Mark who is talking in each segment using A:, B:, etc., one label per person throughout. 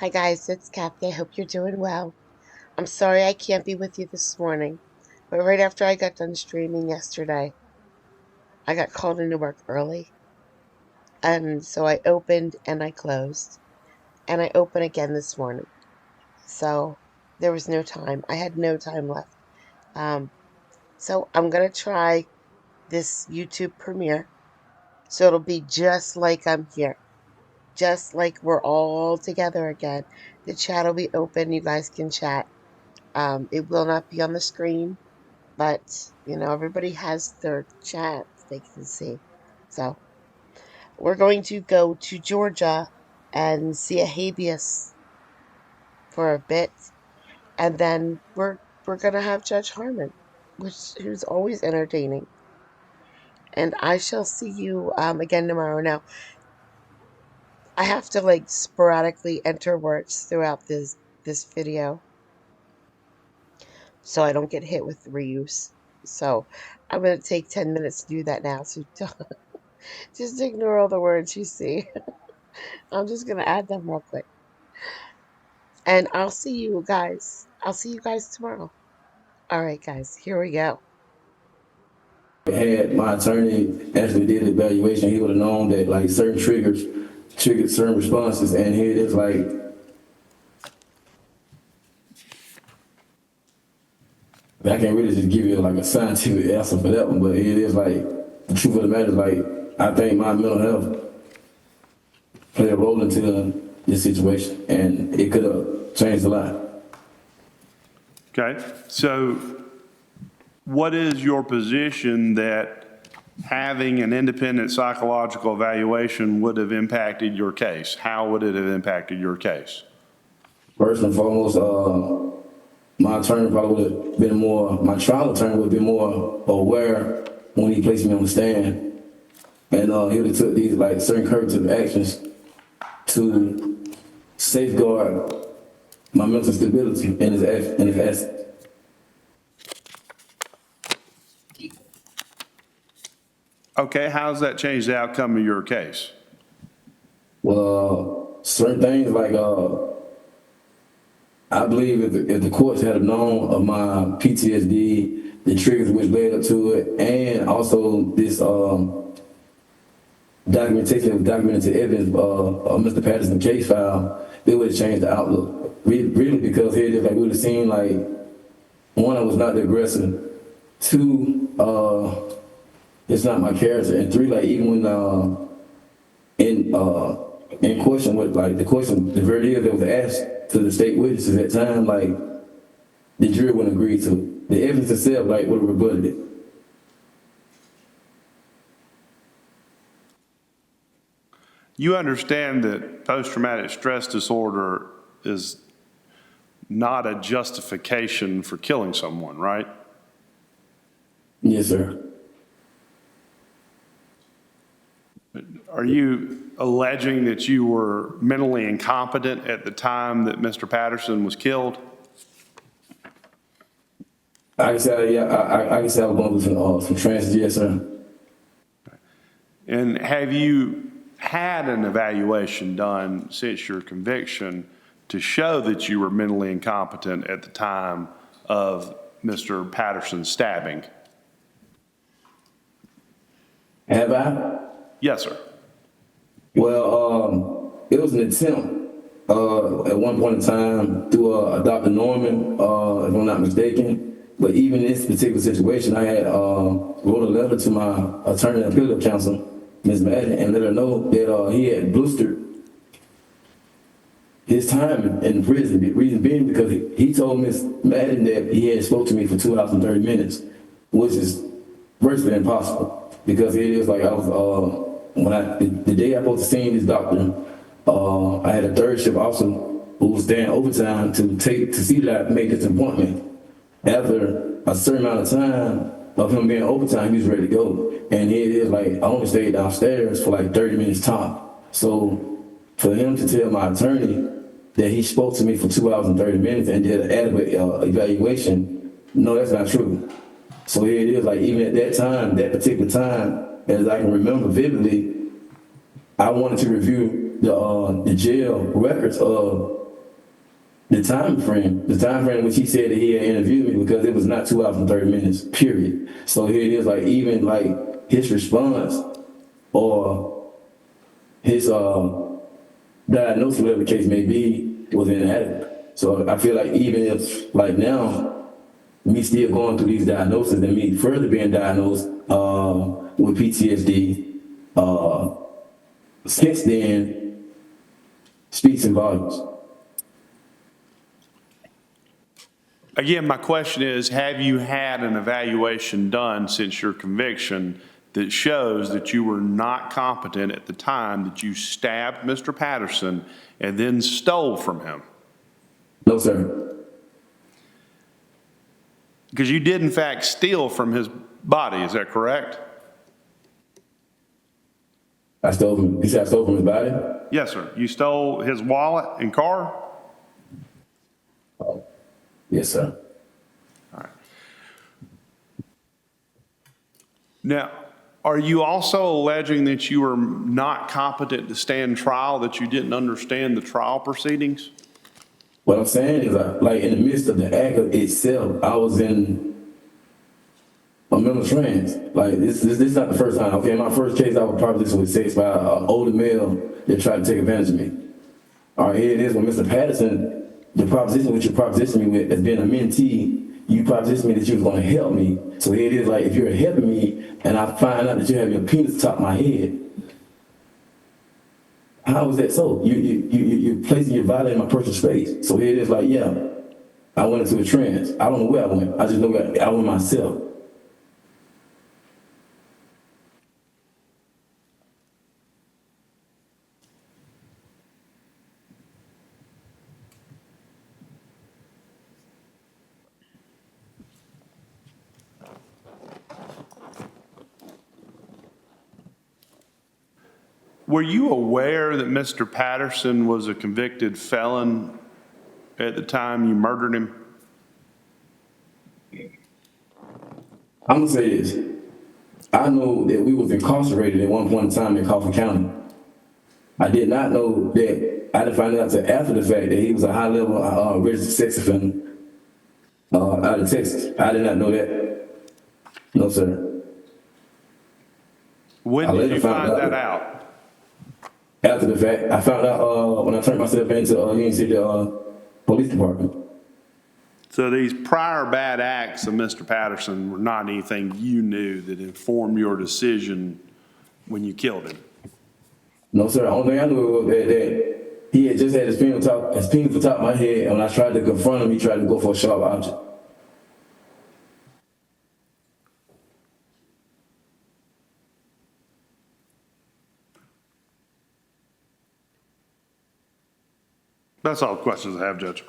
A: Hi guys, it's Kathy. I hope you're doing well. I'm sorry I can't be with you this morning, but right after I got done streaming yesterday, I got called into work early. And so I opened and I closed. And I opened again this morning. So there was no time. I had no time left. Um, so I'm going to try this YouTube premiere. So it'll be just like I'm here. Just like we're all together again. The chat will be open. You guys can chat. It will not be on the screen, but everybody has their chat they can see. So we're going to go to Georgia and see a habeas for a bit, and then we're gonna have Judge Harmon, who's always entertaining. And I shall see you again tomorrow. Now I have to like sporadically enter words throughout this video so I don't get hit with reuse. So I'm gonna take 10 minutes to do that now. So just ignore all the words you see. I'm just gonna add them real quick. And I'll see you guys. I'll see you guys tomorrow. All right, guys, here we go.
B: Had my attorney actually did the evaluation, he would have known that like certain triggers triggered certain responses, and here it is like I can't really just give you like a scientific answer for that one, but it is like the truth of the matter is like I think my mental health played a role into this situation, and it could have changed a lot.
C: Okay, so what is your position that having an independent psychological evaluation would have impacted your case? How would it have impacted your case?
B: First and foremost, my attorney probably would have been more, my trial attorney would have been more aware when he placed me on the stand. And he would have took these like certain corrective actions to safeguard my mental stability and his assets.
C: Okay, how's that changed the outcome of your case?
B: Well, certain things like I believe if the courts had known of my PTSD, the triggers which led up to it, and also this documentation of documented evidence of Mr. Patterson's case file, it would have changed the outlook. Really, because here it is, like we would have seen like one, I was not the aggressor. Two, it's not my character, and three, like even when in question with like the question, the verdict that was asked to the state witnesses at the time, like the jury wouldn't agree to it. The evidence itself, like would have rebutted it.
C: You understand that post-traumatic stress disorder is not a justification for killing someone, right?
B: Yes, sir.
C: Are you alleging that you were mentally incompetent at the time that Mr. Patterson was killed?
B: I can say, yeah, I can say I was going through some trances, yes, sir.
C: And have you had an evaluation done since your conviction to show that you were mentally incompetent at the time of Mr. Patterson's stabbing?
B: Have I?
C: Yes, sir.
B: Well, it was an attempt at one point in time through Dr. Norman, if I'm not mistaken. But even in this particular situation, I had wrote a letter to my attorney and appeal counsel, Ms. Madden, and let her know that he had blistered his time in prison. The reason being because he told Ms. Madden that he had spoke to me for 2 hours and 30 minutes, which is virtually impossible. Because it is like I was the day I supposed to see this doctor, I had a third shift officer who was staying overtime to see that I made this appointment. After a certain amount of time of him being overtime, he was ready to go. And here it is like I only stayed downstairs for like 30 minutes top. So for him to tell my attorney that he spoke to me for 2 hours and 30 minutes and did an adequate evaluation, no, that's not true. So here it is, like even at that time, that particular time, as I can remember vividly, I wanted to review the jail records of the time frame which he said that he had interviewed me, because it was not 2 hours and 30 minutes, period. So here it is, like, even like his response or his diagnosis, whatever the case may be, was inadequate. So I feel like even if, like, now, me still going through these diagnoses and me further being diagnosed with PTSD, since then, speaks in volumes.
C: Again, my question is, have you had an evaluation done since your conviction that shows that you were not competent at the time that you stabbed Mr. Patterson and then stole from him?
B: No, sir.
C: Because you did in fact steal from his body, is that correct?
B: You said I stole from his body?
C: Yes, sir. You stole his wallet and car?
B: Yes, sir.
C: All right. Now, are you also alleging that you were not competent to stand trial, that you didn't understand the trial proceedings?
B: What I'm saying is, like, in the midst of the act itself, I was in a mental trance. Like, this is not the first time. Okay, my first case, I was probably with sex by an older male that tried to take advantage of me. All right, here it is with Mr. Patterson. The proposition which you propositioned me with as being a mentee, you propositioned me that you was going to help me. So here it is, like, if you're helping me and I find out that you have your penis atop my head, how is that so? You're placing your violating my personal space. So here it is, like, yeah, I went into a trance. I don't know where I went. I just know where I went myself.
C: Were you aware that Mr. Patterson was a convicted felon at the time you murdered him?
B: I'm gonna say this. I know that we was incarcerated at one point in time in Coffin County. I did not know that. I didn't find out until after the fact that he was a high-level registered sex offender out of Texas. I did not know that. No, sir.
C: When did you find that out?
B: After the fact, I found out when I turned myself into Union City Police Department.
C: So these prior bad acts of Mr. Patterson were not anything you knew that informed your decision when you killed him?
B: No, sir. The only thing I knew was that he had just had his penis on top of my head, and when I tried to confront him, he tried to go for a sharp object.
C: That's all the questions I have, Judge.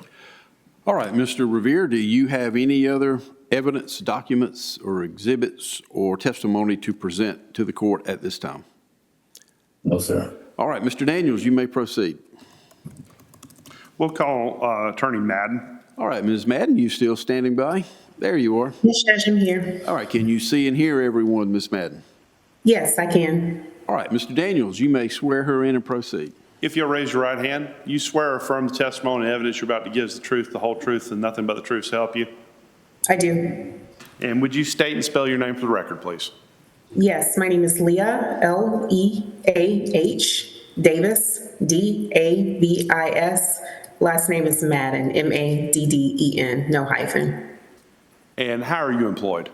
D: All right, Mr. Revere, do you have any other evidence, documents, or exhibits or testimony to present to the court at this time?
B: No, sir.
D: All right, Mr. Daniels, you may proceed.
C: We'll call Attorney Madden.
D: All right, Ms. Madden, you still standing by? There you are.
E: Yes, Judge, I'm here.
D: All right, can you see and hear everyone, Ms. Madden?
E: Yes, I can.
D: All right, Mr. Daniels, you may swear her in and proceed.
C: If you'll raise your right hand, you swear or affirm the testimony and evidence you're about to give is the truth, the whole truth, and nothing but the truth to help you?
E: I do.
C: And would you state and spell your name for the record, please?
E: Yes, my name is Leah, Leah Davis, Davis. Last name is Madden, Madden, no hyphen.
C: And how are you employed?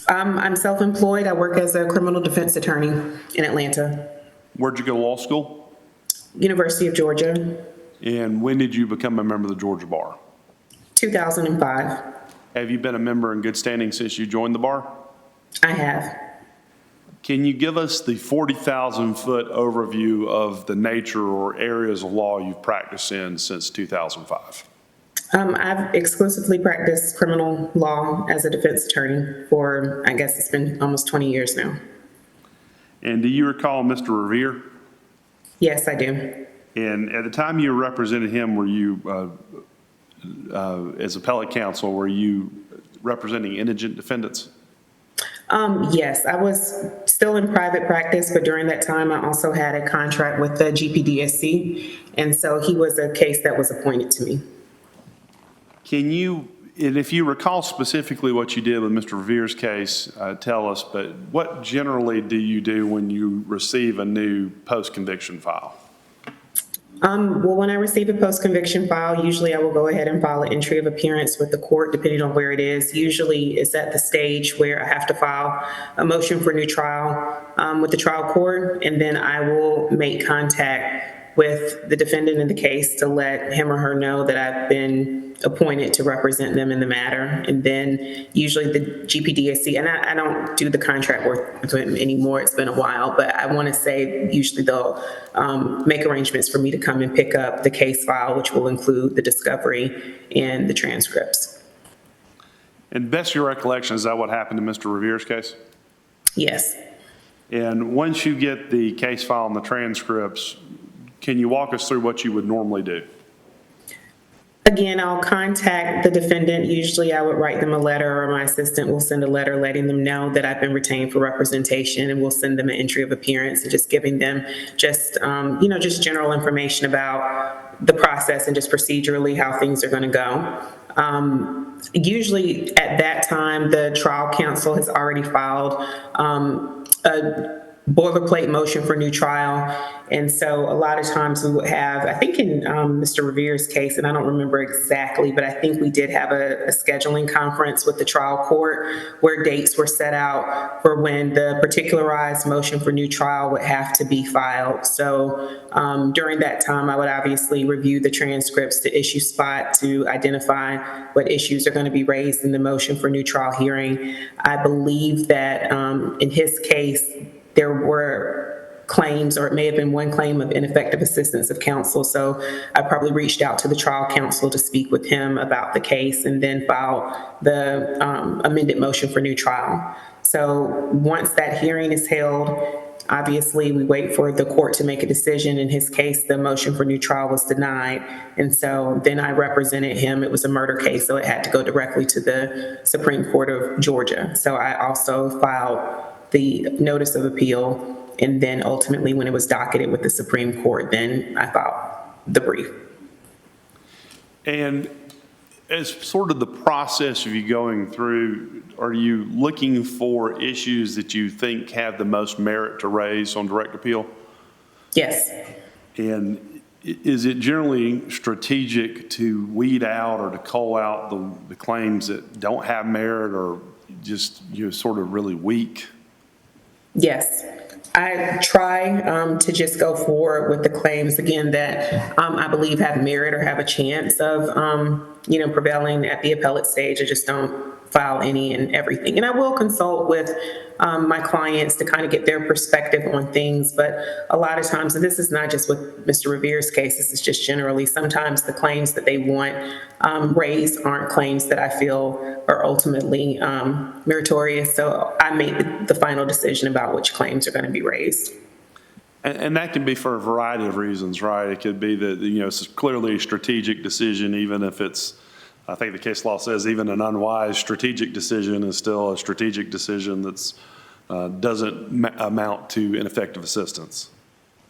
E: I'm self-employed. I work as a criminal defense attorney in Atlanta,
C: Where'd you go to law school?
E: University of Georgia,
C: And when did you become a member of the Georgia Bar?
E: 2005.
C: Have you been a member in good standing since you joined the bar?
E: I have.
C: Can you give us the 40,000-foot overview of the nature or areas of law you've practiced in since 2005?
E: I've exclusively practiced criminal law as a defense attorney for, I guess it's been almost 20 years now.
C: And do you recall Mr. Revere?
E: Yes, I do.
C: And at the time you represented him, were you, as appellate counsel, were you representing indigent defendants?
E: Yes, I was still in private practice, but during that time, I also had a contract with the GPDSC, and so he was a case that was appointed to me.
C: Can you, and if you recall specifically what you did with Mr. Revere's case, tell us, but what generally do you do when you receive a new post-conviction file?
E: Well, when I receive a post-conviction file, usually I will go ahead and file an entry of appearance with the court, depending on where it is. Usually it's at the stage where I have to file a motion for new trial with the trial court, and then I will make contact with the defendant in the case to let him or her know that I've been appointed to represent them in the matter. And then usually the GPDSC, and I don't do the contract work with them anymore, it's been a while, but I want to say usually they'll make arrangements for me to come and pick up the case file, which will include the discovery and the transcripts.
C: And best of your recollection, is that what happened to Mr. Revere's case?
E: Yes.
C: And once you get the case file and the transcripts, can you walk us through what you would normally do?
E: Again, I'll contact the defendant. Usually I would write them a letter, or my assistant will send a letter letting them know that I've been retained for representation, and we'll send them an entry of appearance and just giving them just general information about the process and just procedurally how things are going to go. Usually at that time, the trial counsel has already filed a boilerplate motion for new trial. And so a lot of times we would have, I think in Mr. Revere's case, and I don't remember exactly, but I think we did have a scheduling conference with the trial court where dates were set out for when the particularized motion for new trial would have to be filed. So during that time, I would obviously review the transcripts to issue spot to identify what issues are going to be raised in the motion for new trial hearing. I believe that in his case, there were claims, or it may have been one claim of ineffective assistance of counsel. So I probably reached out to the trial counsel to speak with him about the case and then filed the amended motion for new trial. So once that hearing is held, obviously we wait for the court to make a decision. In his case, the motion for new trial was denied. And so then I represented him. It was a murder case, so it had to go directly to the Supreme Court of Georgia. So I also filed the notice of appeal, and then ultimately when it was docketed with the Supreme Court, then I filed the brief.
C: And as sort of the process of you going through, are you looking for issues that you think have the most merit to raise on direct appeal?
E: Yes.
C: And is it generally strategic to weed out or to call out the claims that don't have merit or just you're sort of really weak?
E: Yes. I try to just go forward with the claims, again, that I believe have merit or have a chance of, prevailing at the appellate stage. I just don't file any and everything. And I will consult with my clients to kind of get their perspective on things. But a lot of times, and this is not just with Mr. Revere's case, this is just generally, sometimes the claims that they want raised aren't claims that I feel are ultimately meritorious. So I make the final decision about which claims are going to be raised.
C: And that can be for a variety of reasons, right? It could be that, it's clearly a strategic decision, even if it's, I think the case law says even an unwise strategic decision is still a strategic decision that's doesn't amount to ineffective assistance.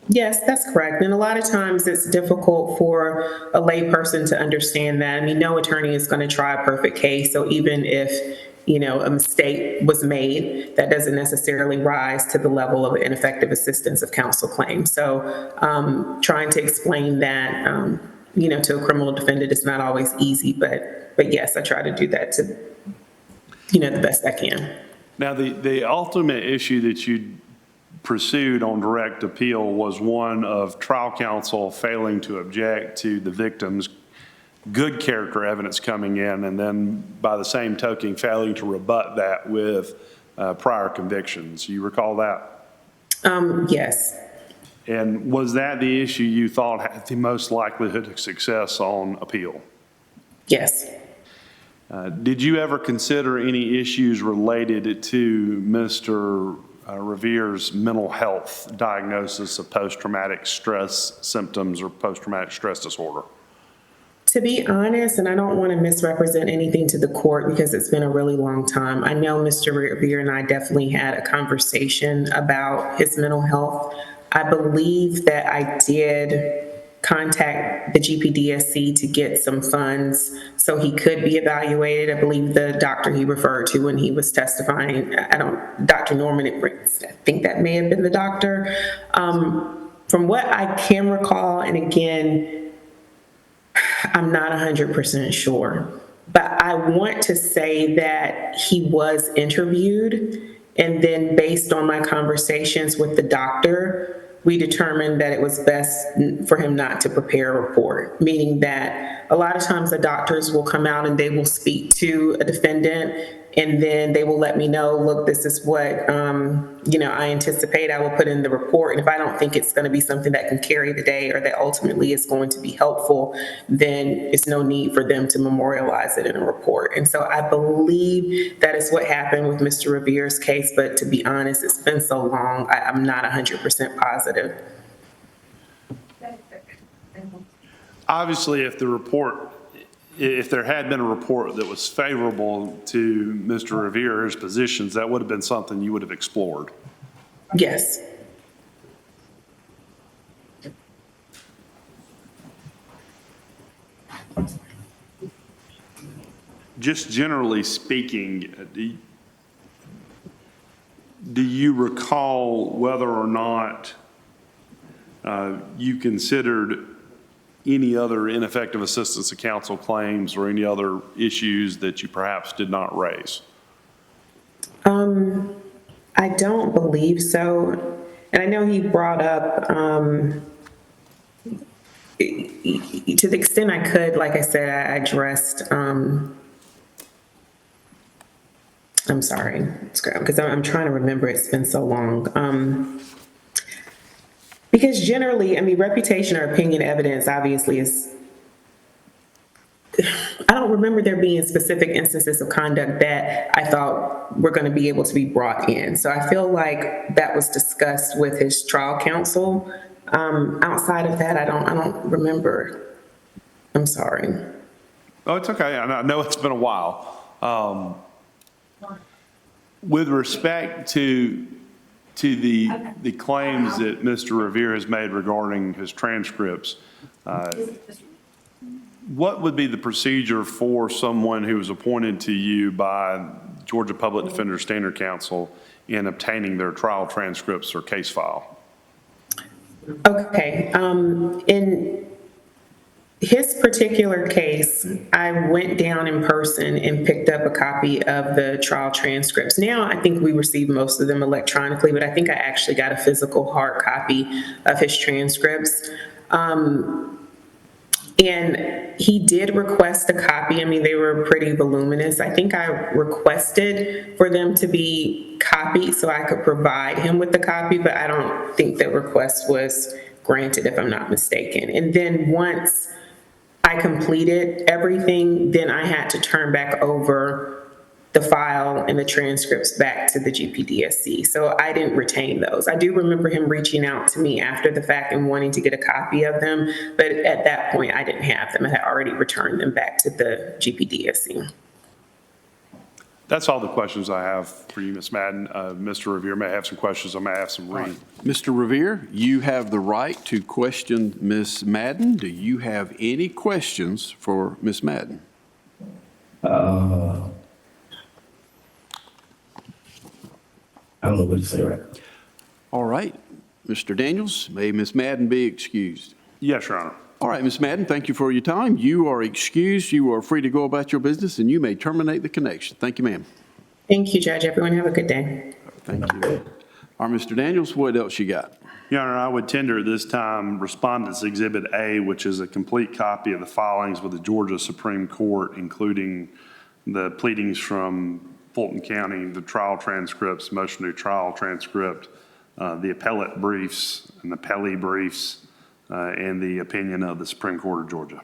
E: Yes, that's correct. And a lot of times it's difficult for a lay person to understand that. I mean, no attorney is going to try a perfect case. So even if, a mistake was made, that doesn't necessarily rise to the level of ineffective assistance of counsel claim. So trying to explain that, to a criminal defendant is not always easy, but yes, I try to do that to, the best I can.
C: Now, the ultimate issue that you pursued on direct appeal was one of trial counsel failing to object to the victim's good character evidence coming in, and then by the same token, failing to rebut that with prior convictions. You recall that?
E: Yes.
C: And was that the issue you thought had the most likelihood of success on appeal?
E: Yes.
C: Did you ever consider any issues related to Mr. Revere's mental health diagnosis of post-traumatic stress symptoms or post-traumatic stress disorder?
E: To be honest, and I don't want to misrepresent anything to the court because it's been a really long time, I know Mr. Revere and I definitely had a conversation about his mental health. I believe that I did contact the GPDSC to get some funds so he could be evaluated. I believe the doctor he referred to when he was testifying, Dr. Norman, I think that may have been the doctor. From what I can recall, and again, I'm not 100% sure, but I want to say that he was interviewed, and then based on my conversations with the doctor, we determined that it was best for him not to prepare a report, meaning that a lot of times the doctors will come out and they will speak to a defendant, and then they will let me know, look, this is what, I anticipate I will put in the report. And if I don't think it's going to be something that can carry the day or that ultimately is going to be helpful, then it's no need for them to memorialize it in a report. And so I believe that is what happened with Mr. Revere's case. But to be honest, it's been so long, I'm not 100% positive.
C: Obviously, if there had been a report that was favorable to Mr. Revere's positions, that would have been something you would have explored.
E: Yes.
C: Just generally speaking, do you recall whether or not you considered any other ineffective assistance of counsel claims or any other issues that you perhaps did not raise?
E: I don't believe so. And I know he brought up, to the extent I could, like I said, I addressed, I'm sorry, because I'm trying to remember, it's been so long. Because generally, reputation or opinion evidence obviously is, I don't remember there being specific instances of conduct that I thought were going to be able to be brought in. So I feel like that was discussed with his trial counsel. Outside of that, I don't remember. I'm sorry.
C: Oh, it's okay. I know it's been a while. With respect to the claims that Mr. Revere has made regarding his transcripts, what would be the procedure for someone who was appointed to you by Georgia Public Defender Standard Counsel in obtaining their trial transcripts or case file?
E: Okay. In his particular case, I went down in person and picked up a copy of the trial transcripts. Now, I think we received most of them electronically, but I think I actually got a physical hard copy of his transcripts. And he did request a copy. They were pretty voluminous. I think I requested for them to be copied so I could provide him with the copy, but I don't think that request was granted, if I'm not mistaken. And then once I completed everything, then I had to turn back over the file and the transcripts back to the GPDSC. So I didn't retain those. I do remember him reaching out to me after the fact and wanting to get a copy of them, but at that point I didn't have them. I had already returned them back to the GPDSC.
C: That's all the questions I have for you, Ms. Madden. Mr. Revere may have some questions. I may have some read.
D: Mr. Revere, you have the right to question Ms. Madden. Do you have any questions for Ms. Madden?
B: I don't know what to say right now.
D: All right. Mr. Daniels, may Ms. Madden be excused?
C: Yes, Your Honor.
D: All right, Ms. Madden, thank you for your time. You are excused. You are free to go about your business, and you may terminate the connection. Thank you, ma'am.
E: Thank you, Judge. Everyone have a good day.
D: Thank you. All right, Mr. Daniels, what else you got?
C: Your Honor, I would tender at this time Respondent's Exhibit A, which is a complete copy of the filings with the Georgia Supreme Court, including the pleadings from Fulton County, the trial transcripts, motion to trial transcript, the appellate briefs and the appellee briefs, and the opinion of the Supreme Court of Georgia.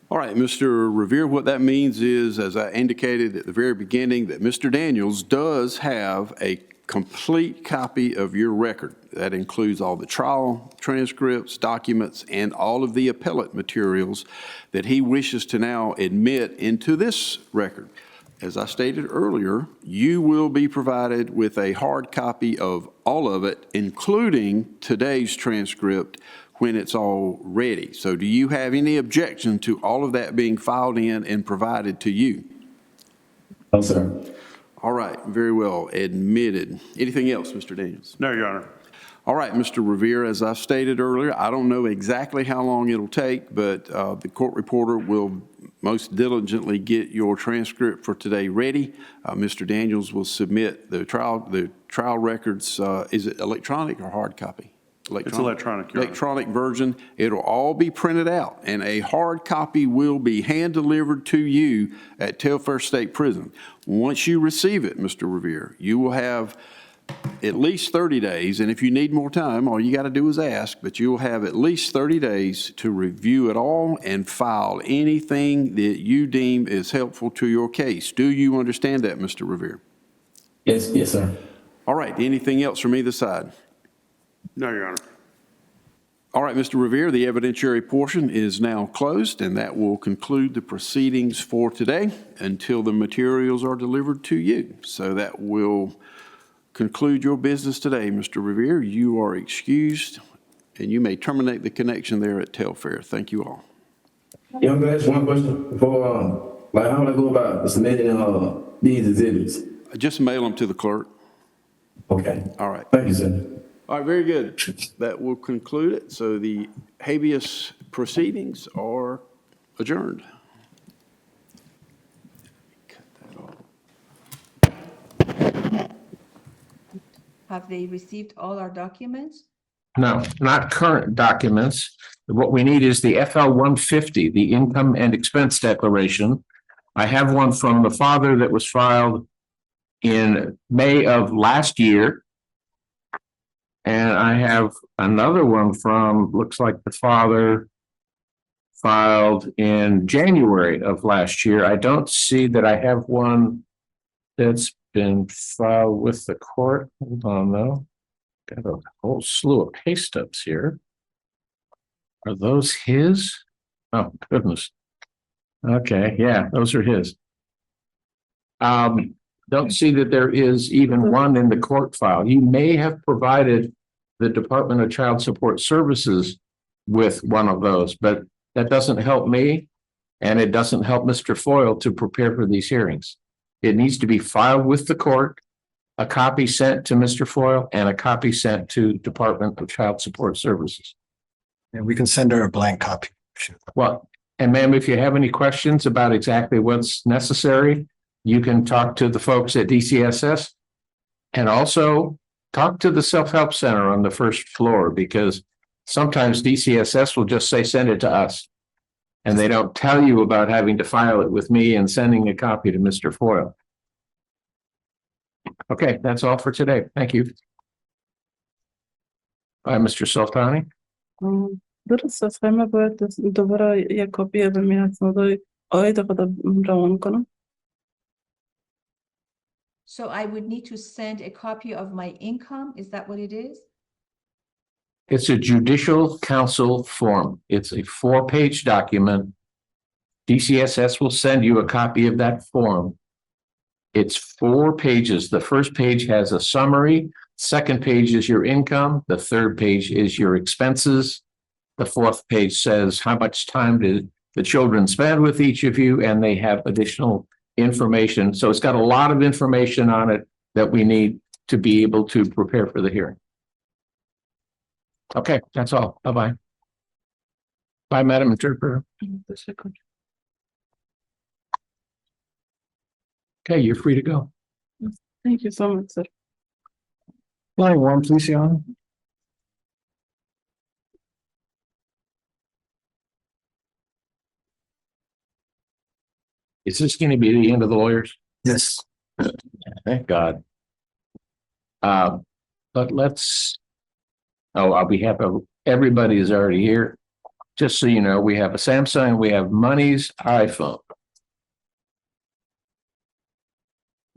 D: All right, Mr. Revere, what that means is, as I indicated at the very beginning, that Mr. Daniels does have a complete copy of your record. That includes all the trial transcripts, documents, and all of the appellate materials that he wishes to now admit into this record. As I stated earlier, you will be provided with a hard copy of all of it, including today's transcript, when it's all ready. So do you have any objection to all of that being filed in and provided to you?
B: No, sir.
D: All right, very well, admitted. Anything else, Mr. Daniels?
C: No, Your Honor.
D: All right, Mr. Revere, as I stated earlier, I don't know exactly how long it'll take, but the court reporter will most diligently get your transcript for today ready. Mr. Daniels will submit the trial records. Is it electronic or hard copy?
C: It's electronic, Your Honor.
D: Electronic version. It'll all be printed out, and a hard copy will be hand-delivered to you at Telfair State Prison. Once you receive it, Mr. Revere, you will have at least 30 days, and if you need more time, all you got to do is ask, but you'll have at least 30 days to review it all and file anything that you deem is helpful to your case. Do you understand that, Mr. Revere?
B: Yes, sir.
D: All right, anything else from either side?
C: No, Your Honor.
D: All right, Mr. Revere, the evidentiary portion is now closed, and that will conclude the proceedings for today until the materials are delivered to you. So that will conclude your business today, Mr. Revere. You are excused, and you may terminate the connection there at Telfair. Thank you all.
B: Yeah, I'm gonna ask one question before, like, how would I go about submitting, these exhibits?
D: Just mail them to the clerk.
B: Okay.
D: All right.
B: Thank you, sir.
D: All right, very good. That will conclude it. So the habeas proceedings are adjourned. Cut that off.
F: Have they received all our documents?
G: No, not current documents. What we need is the FL 150, the income and expense declaration. I have one from the father that was filed in May of last year. And I have another one from, looks like the father filed in January of last year. I don't see that I have one that's been filed with the court. Hold on, though. Got a whole slew of pay stubs here. Are those his? Oh, goodness. Okay, yeah, those are his. Don't see that there is even one in the court file. You may have provided the Department of Child Support Services with one of those, but that doesn't help me, and it doesn't help Mr. Foyle to prepare for these hearings. It needs to be filed with the court, a copy sent to Mr. Foyle, and a copy sent to Department of Child Support Services.
H: And we can send her a blank copy.
G: Well, and ma'am, if you have any questions about exactly what's necessary, you can talk to the folks at DCSS, and also talk to the Self-Help Center on the first floor, because sometimes DCSS will just say, send it to us. And they don't tell you about having to file it with me and sending a copy to Mr. Foyle. Okay, that's all for today. Thank you. Bye, Mr. Sultani.
I: درست است. همه باید دوباره یک کپی به میاد آید خدا روان کنم.
F: So I would need to send a copy of my income? Is that what it is?
G: It's a judicial council form. It's a 4-page document. DCSS will send you a copy of that form. It's 4 pages. The first page has a summary. Second page is your income. The third page is your expenses. The fourth page says how much time did the children spend with each of you, and they have additional information. So it's got a lot of information on it that we need to be able to prepare for the hearing. Okay, that's all. Bye-bye. Bye, Madam Interpreter. Okay, you're free to go.
I: Thank you so much, sir.
H: Line 1, please, Your Honor.
G: Is this going to be the end of the lawyers?
H: Yes.
G: Thank God. But let's, we have everybody is already here. Just so you know, we have a Samsung, we have Money's iPhone.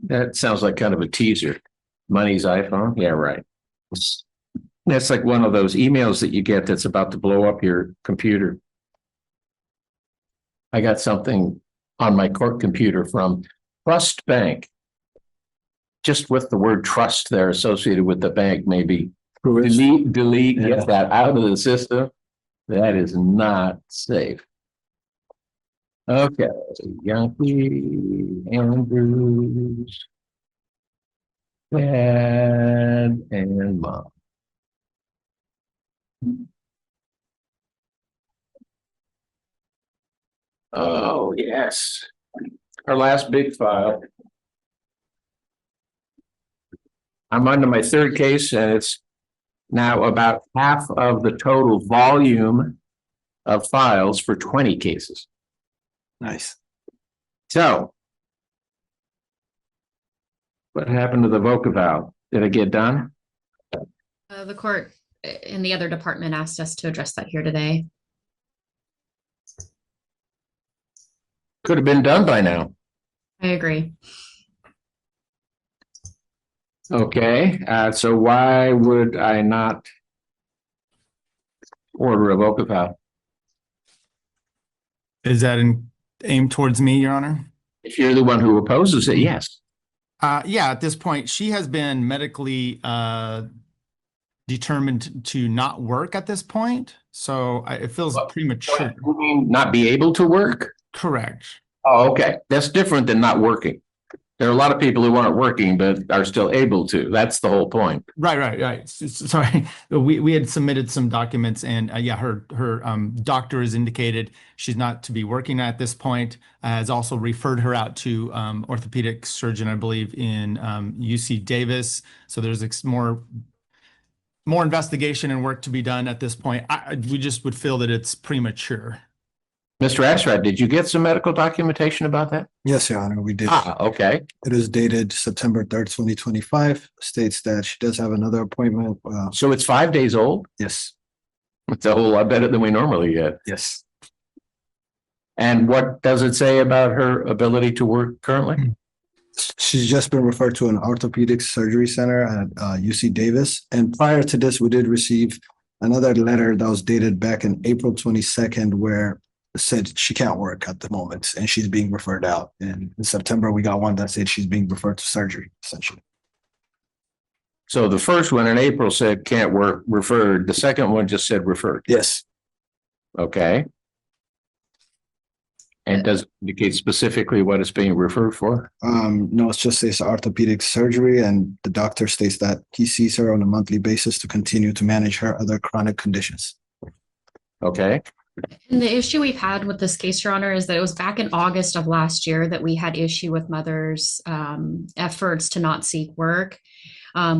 G: That sounds like kind of a teaser. Money's iPhone? Yeah, right. That's like one of those emails that you get that's about to blow up your computer. I got something on my court computer from Trust Bank. Just with the word trust there associated with the bank, maybe delete,
H: Yeah.
G: get that out of the system. That is not safe. Okay, Yankee, Andrews, Dad, and Mom. Oh, yes. Our last big file. I'm on to my third case, and it's now about half of the total volume of files for 20 cases.
H: Nice.
G: So, what happened to the VOCA valve? Did it get done?
J: The court in the other department asked us to address that here today.
G: Could have been done by now.
J: I agree.
G: Okay, so why would I not order a VOCA valve?
K: Is that aimed towards me, Your Honor?
G: If you're the one who opposes it, yes.
K: Yeah, at this point, she has been medically determined to not work at this point. So it feels premature.
G: You mean not be able to work?
K: Correct.
G: Oh, okay. That's different than not working. There are a lot of people who aren't working but are still able to. That's the whole point.
K: Right. Sorry, we had submitted some documents, and yeah, her doctor has indicated she's not to be working at this point. Has also referred her out to orthopedic surgeon, I believe, in UC Davis. So there's more investigation and work to be done at this point. We just would feel that it's premature.
G: Mr. Ashrad, did you get some medical documentation about that?
H: Yes, Your Honor, we did.
G: Okay.
H: It is dated September 3rd, 2025, states that she does have another appointment.
G: So it's 5 days old?
H: Yes,
G: It's a whole lot better than we normally get.
H: yes.
G: And what does it say about her ability to work currently?
H: She's just been referred to an orthopedic surgery center at UC Davis. And prior to this, we did receive another letter that was dated back in April 22nd, where it said she can't work at the moment and she's being referred out. And in September, we got one that said she's being referred to surgery, essentially.
G: So the first one in April said can't work, referred. The second one just said referred.
H: Yes.
G: Okay. And does it indicate specifically what it's being referred for?
H: No, it just says orthopedic surgery, and the doctor states that he sees her on a monthly basis to continue to manage her other chronic conditions.
G: Okay.
J: And the issue we've had with this case, Your Honor, is that it was back in August of last year that we had issue with mother's efforts to not seek work.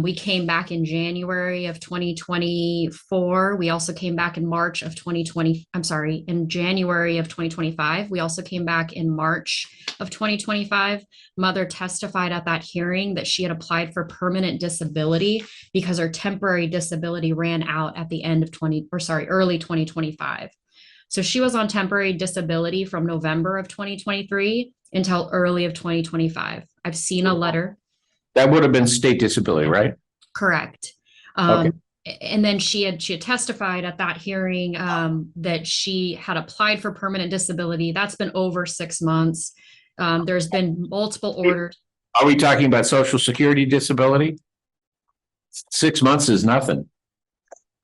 J: We came back in January of 2024. We also came back in March of 2020. I'm sorry, in January of 2025. We also came back in March of 2025. Mother testified at that hearing that she had applied for permanent disability because her temporary disability ran out at the end of early 2025. So she was on temporary disability from November of 2023 until early of 2025. I've seen a letter.
G: That would have been state disability, right?
J: Correct.
G: Okay.
J: And then she had testified at that hearing that she had applied for permanent disability. That's been over 6 months. There's been multiple orders.
G: Are we talking about Social Security disability? 6 months is nothing.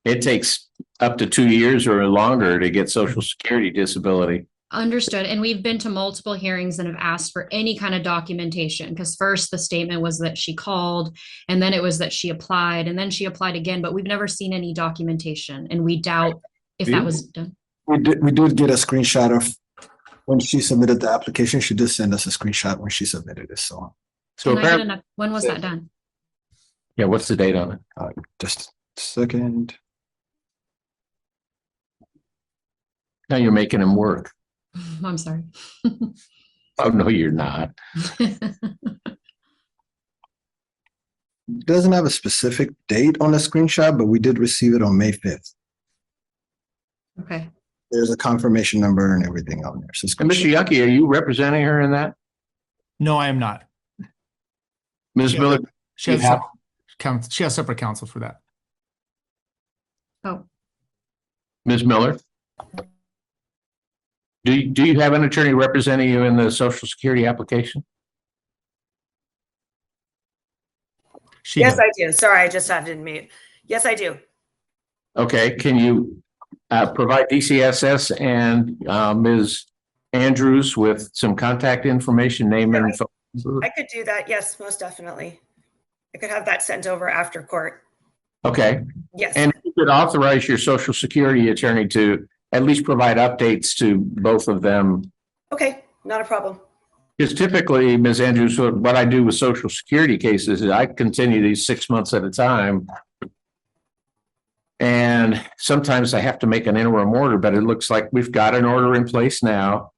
G: It takes up to 2 years or longer to get Social Security disability.
J: Understood. And we've been to multiple hearings and have asked for any kind of documentation, because first the statement was that she called, and then it was that she applied, and then she applied again, but we've never seen any documentation, and we doubt if that was done.
H: We did get a screenshot of when she submitted the application. She did send us a screenshot when she submitted it. So
J: When was that done?
G: Yeah, what's the date on it?
H: Just a second.
G: Now you're making him work.
J: I'm sorry.
G: Oh, no, you're not.
H: It doesn't have a specific date on the screenshot, but we did receive it on May 5th.
J: Okay.
H: There's a confirmation number and everything on there. So
G: And Mr. Yucky, are you representing her in that?
K: No, I am not.
G: Ms. Miller?
K: She has separate counsel for that.
J: Oh,
G: Ms. Miller? Do you have an attorney representing you in the Social Security application?
L: Yes, I do. Sorry, I just had to mute. Yes, I do.
G: Okay, can you provide DCSS and Ms. Andrews with some contact information, name and phone number?
L: I could do that. Yes, most definitely. I could have that sent over after court.
G: Okay.
L: Yes.
G: And you could authorize your Social Security attorney to at least provide updates to both of them.
L: Okay, not a problem.
G: Because typically, Ms. Andrews, what I do with Social Security cases is I continue these 6 months at a time. And sometimes I have to make an interim order, but it looks like we've got an order in place now.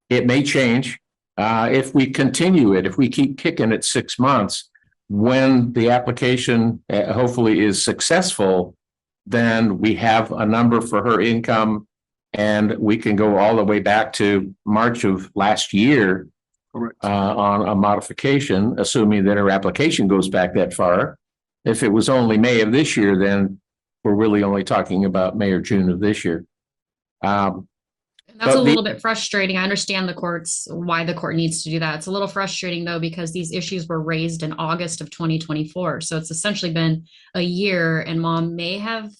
G: It may change. If we continue it, if we keep kicking it 6 months, when the application hopefully is successful, then we have a number for her income and we can go all the way back to March of last year on a modification, assuming that her application goes back that far. If it was only May of this year, then we're really only talking about May or June of this year.
J: That's a little bit frustrating. I understand why the court needs to do that. It's a little frustrating though, because these issues were raised in August of 2024. So it's essentially been a year and mom may have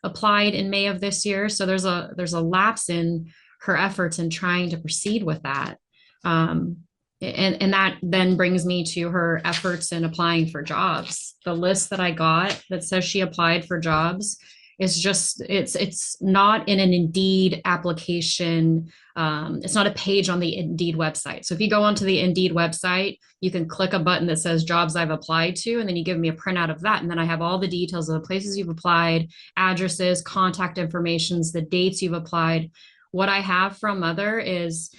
J: applied in May of this year. So there's a lapse in her efforts in trying to proceed with that. And that then brings me to her efforts in applying for jobs. The list that I got that says she applied for jobs is just, it's not in an Indeed application. It's not a page on the Indeed website. So if you go onto the Indeed website, you can click a button that says jobs I've applied to, and then you give me a printout of that. And then I have all the details of the places you've applied, addresses, contact informations, the dates you've applied. What I have from Mother is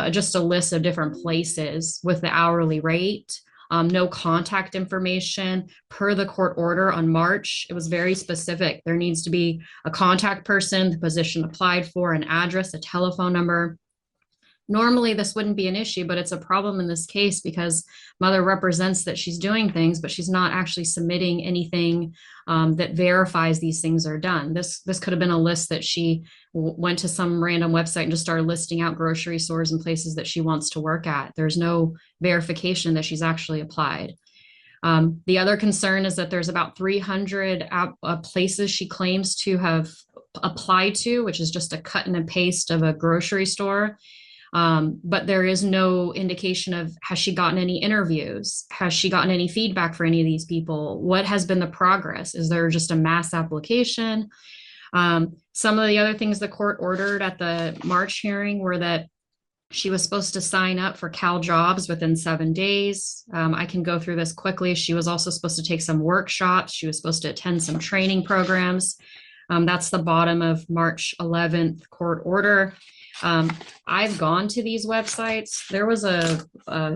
J: just a list of different places with the hourly rate, no contact information. Per the court order on March, it was very specific. There needs to be a contact person, the position applied for, an address, a telephone number. Normally this wouldn't be an issue, but it's a problem in this case because Mother represents that she's doing things, but she's not actually submitting anything that verifies these things are done. This could have been a list that she went to some random website and just started listing out grocery stores and places that she wants to work at. There's no verification that she's actually applied. The other concern is that there's about 300 places she claims to have applied to, which is just a cut and a paste of a grocery store. But there is no indication of, has she gotten any interviews? Has she gotten any feedback for any of these people? What has been the progress? Is there just a mass application? Some of the other things the court ordered at the March hearing were that she was supposed to sign up for Cal Jobs within 7 days. I can go through this quickly. She was also supposed to take some workshops. She was supposed to attend some training programs. That's the bottom of March 11th court order. I've gone to these websites. There was a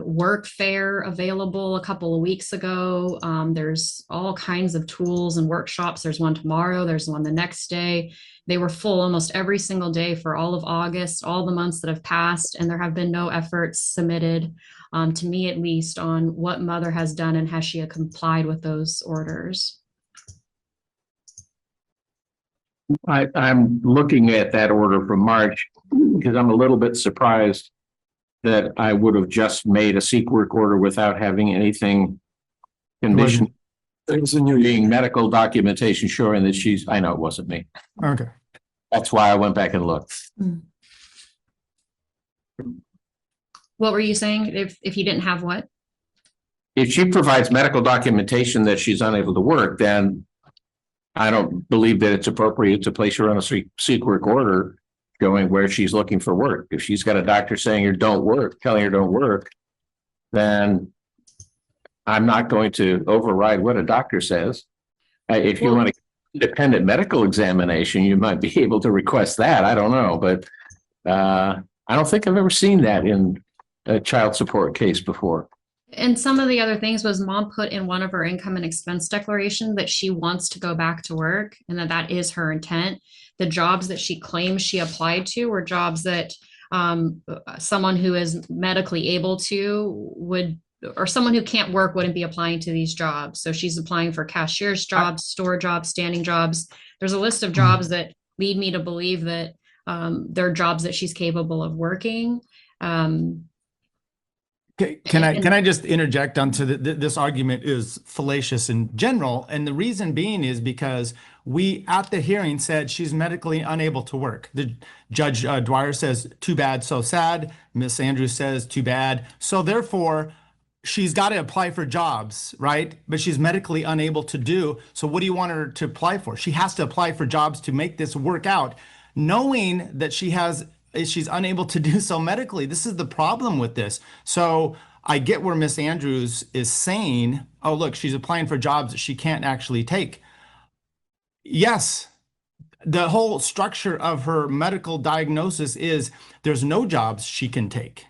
J: work fair available a couple of weeks ago. There's all kinds of tools and workshops. There's one tomorrow. There's one the next day. They were full almost every single day for all of August, all the months that have passed, and there have been no efforts submitted, to me at least, on what Mother has done and has she complied with those orders.
G: I'm looking at that order from March because I'm a little bit surprised that I would have just made a seek work order without having anything conditioned. Being medical documentation showing that she's, I know it wasn't me.
K: Okay.
G: That's why I went back and looked.
J: What were you saying? If you didn't have what?
G: If she provides medical documentation that she's unable to work, then I don't believe that it's appropriate to place her on a seek work order going where she's looking for work. If she's got a doctor saying her don't work, telling her don't work, then I'm not going to override what a doctor says. If you want an independent medical examination, you might be able to request that. I don't know, but I don't think I've ever seen that in a child support case before.
J: And some of the other things was mom put in one of her income and expense declaration that she wants to go back to work and that is her intent. The jobs that she claims she applied to were jobs that someone who is medically able to would, or someone who can't work wouldn't be applying to these jobs. So she's applying for cashier's jobs, store jobs, standing jobs. There's a list of jobs that lead me to believe that they're jobs that she's capable of working.
K: Can I just interject onto this argument is fallacious in general, and the reason being is because we at the hearing said she's medically unable to work. The Judge Dwyer says, "Too bad, so sad." Miss Andrews says, "Too bad." So therefore, she's got to apply for jobs, right? But she's medically unable to do. So what do you want her to apply for? She has to apply for jobs to make this work out, knowing that she's unable to do so medically. This is the problem with this. So I get where Miss Andrews is saying, oh, look, she's applying for jobs that she can't actually take. Yes, the whole structure of her medical diagnosis is there's no jobs she can take.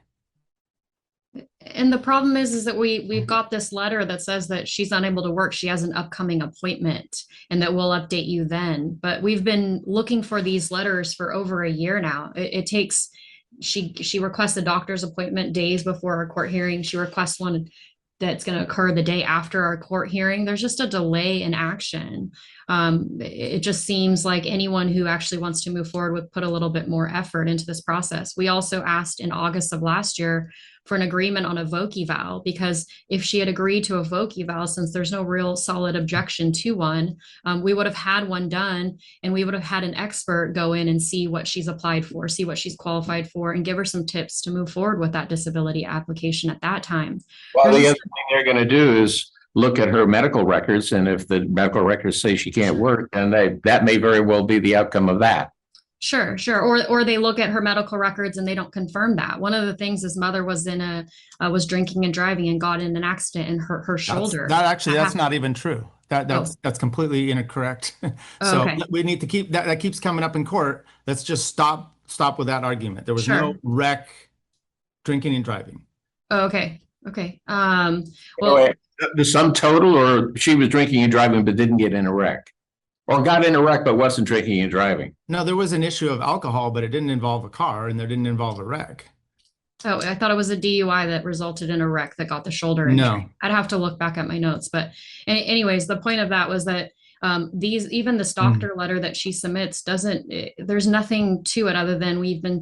J: And the problem is that we've got this letter that says that she's unable to work. She has an upcoming appointment and that we'll update you then. But we've been looking for these letters for over a year now. It takes, she requests a doctor's appointment days before our court hearing. She requests one that's going to occur the day after our court hearing. There's just a delay in action. It just seems like anyone who actually wants to move forward would put a little bit more effort into this process. We also asked in August of last year for an agreement on a voc eval, because if she had agreed to a voc eval, since there's no real solid objection to one, we would have had one done, and we would have had an expert go in and see what she's applied for, see what she's qualified for, and give her some tips to move forward with that disability application at that time.
G: Well, the other thing they're going to do is look at her medical records, and if the medical records say she can't work, then that may very well be the outcome of that.
J: Sure. Or they look at her medical records and they don't confirm that. One of the things his mother was was drinking and driving and got in an accident and hurt her shoulder.
K: That's not even true. That's completely incorrect. So
J: Okay.
K: we need to keep that keeps coming up in court. Let's just stop with that argument. There was no wreck, drinking and driving.
J: Okay. Well,
G: The sum total, or she was drinking and driving but didn't get in a wreck, or got in a wreck but wasn't drinking and driving?
K: No, there was an issue of alcohol, but it didn't involve a car, and there didn't involve a wreck.
J: oh, I thought it was a DUI that resulted in a wreck that got the shoulder injury.
K: No.
J: I'd have to look back at my notes, but anyways, the point of that was that even this doctor letter that she submits there's nothing to it other than we've been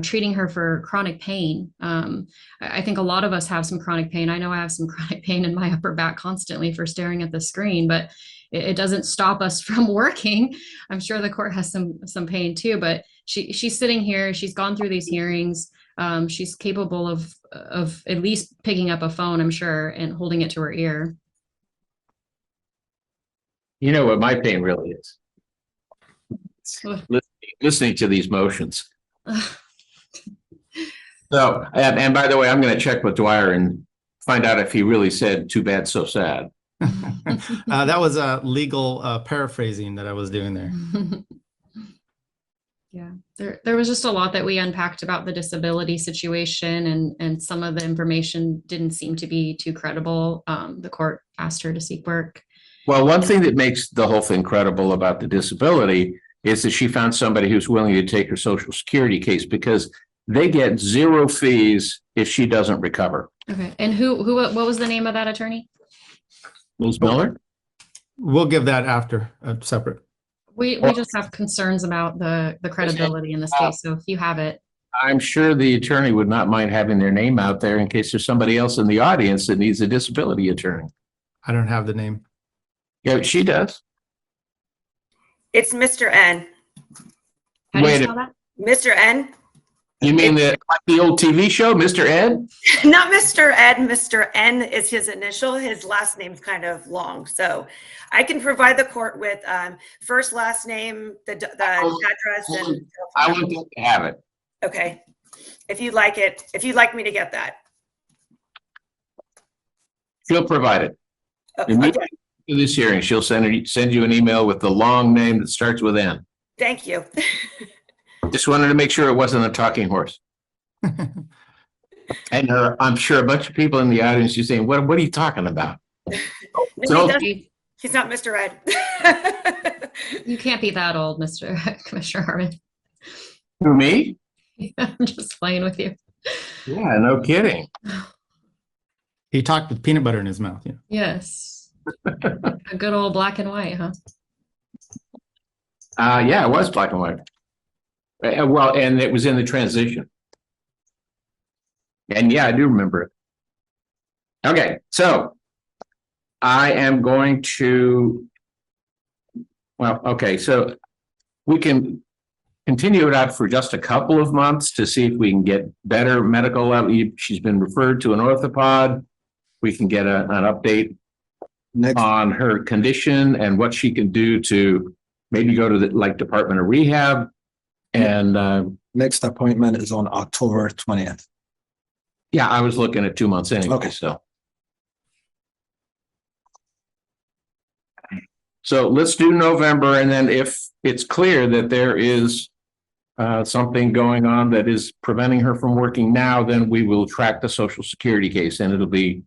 J: treating her for chronic pain. I think a lot of us have some chronic pain. I know I have some chronic pain in my upper back constantly for staring at the screen, but it doesn't stop us from working. I'm sure the court has some pain too, but she's sitting here, she's gone through these hearings. She's capable of at least picking up a phone, I'm sure, and holding it to her ear.
G: You know what my pain really is? Listening to these motions. So, and by the way, I'm going to check with Dwyer and find out if he really said "too bad, so sad."
K: That was a legal paraphrasing that I was doing there.
J: Yeah, there was just a lot that we unpacked about the disability situation, and some of the information didn't seem to be too credible. The court asked her to seek work.
G: Well, one thing that makes the whole thing credible about the disability is that she found somebody who's willing to take her Social Security case, because they get 0 fees if she doesn't recover.
J: Okay, and what was the name of that attorney?
G: Ms. Miller?
K: We'll give that after separate.
J: We just have concerns about the credibility in this case. So if you have it.
G: I'm sure the attorney would not mind having their name out there in case there's somebody else in the audience that needs a disability attorney.
K: I don't have the name.
G: Yeah, she does.
L: It's Mr. N.
J: How do you
G: Wait a-
J: spell that?
L: Mr. N.
G: You mean like the old TV show, Mr. Ed?
L: Not Mr. Ed. Mr. N is his initial. His last name's kind of long. So I can provide the court with first, last name, the address. And
G: I would have it.
L: okay. If you'd like it, if you'd like me to get that.
G: She'll provide it.
L: Okay.
G: Immediately after this hearing, she'll send you an email with the long name that starts with N.
L: Thank you.
G: Just wanted to make sure it wasn't a talking horse. And I'm sure a bunch of people in the audience are saying, what are you talking about?
L: No, he's not Mr. Ed.
J: You can't be that old, Commissioner Harmon.
G: Who, me?
J: I'm just playing with you.
G: Yeah, no kidding.
K: He talked with peanut butter in his mouth. Yeah.
J: Yes. A good old black and white, huh?
G: Yeah, it was black and white. Well, and it was in the transition. And yeah, I do remember it. Okay, so I am going to, well, okay, so we can continue it out for just a couple of months to see if we can get better medical. She's been referred to an orthopod. We can get an update
H: Next,
G: on her condition and what she can do to maybe go to the Department of Rehab. And
H: next appointment is on October 20th.
G: yeah, I was looking at 2 months anyway,
H: Okay.
G: So let's do November, and then if it's clear that there is something going on that is preventing her from working now, then we will track the Social Security case, and it'll be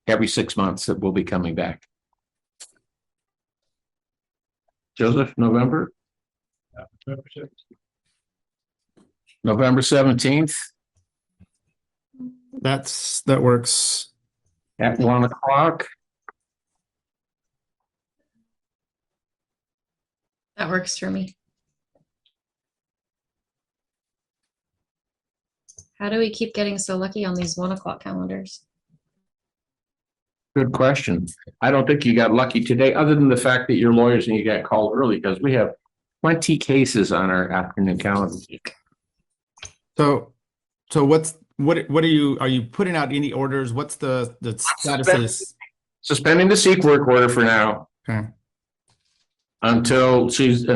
G: every 6 months that we'll be coming back. Joseph, November? November 17th
K: That works.
G: at 1 o'clock.
J: That works for me. How do we keep getting so lucky on these 1 o'clock calendars?
G: Good question. I don't think you got lucky today, other than the fact that you're lawyers and you got called early, because we have 20 cases on our afternoon calendar.
K: So what are you putting out any orders? What's the status?
G: Suspending the seek work order for now.
K: Okay.
G: Until she's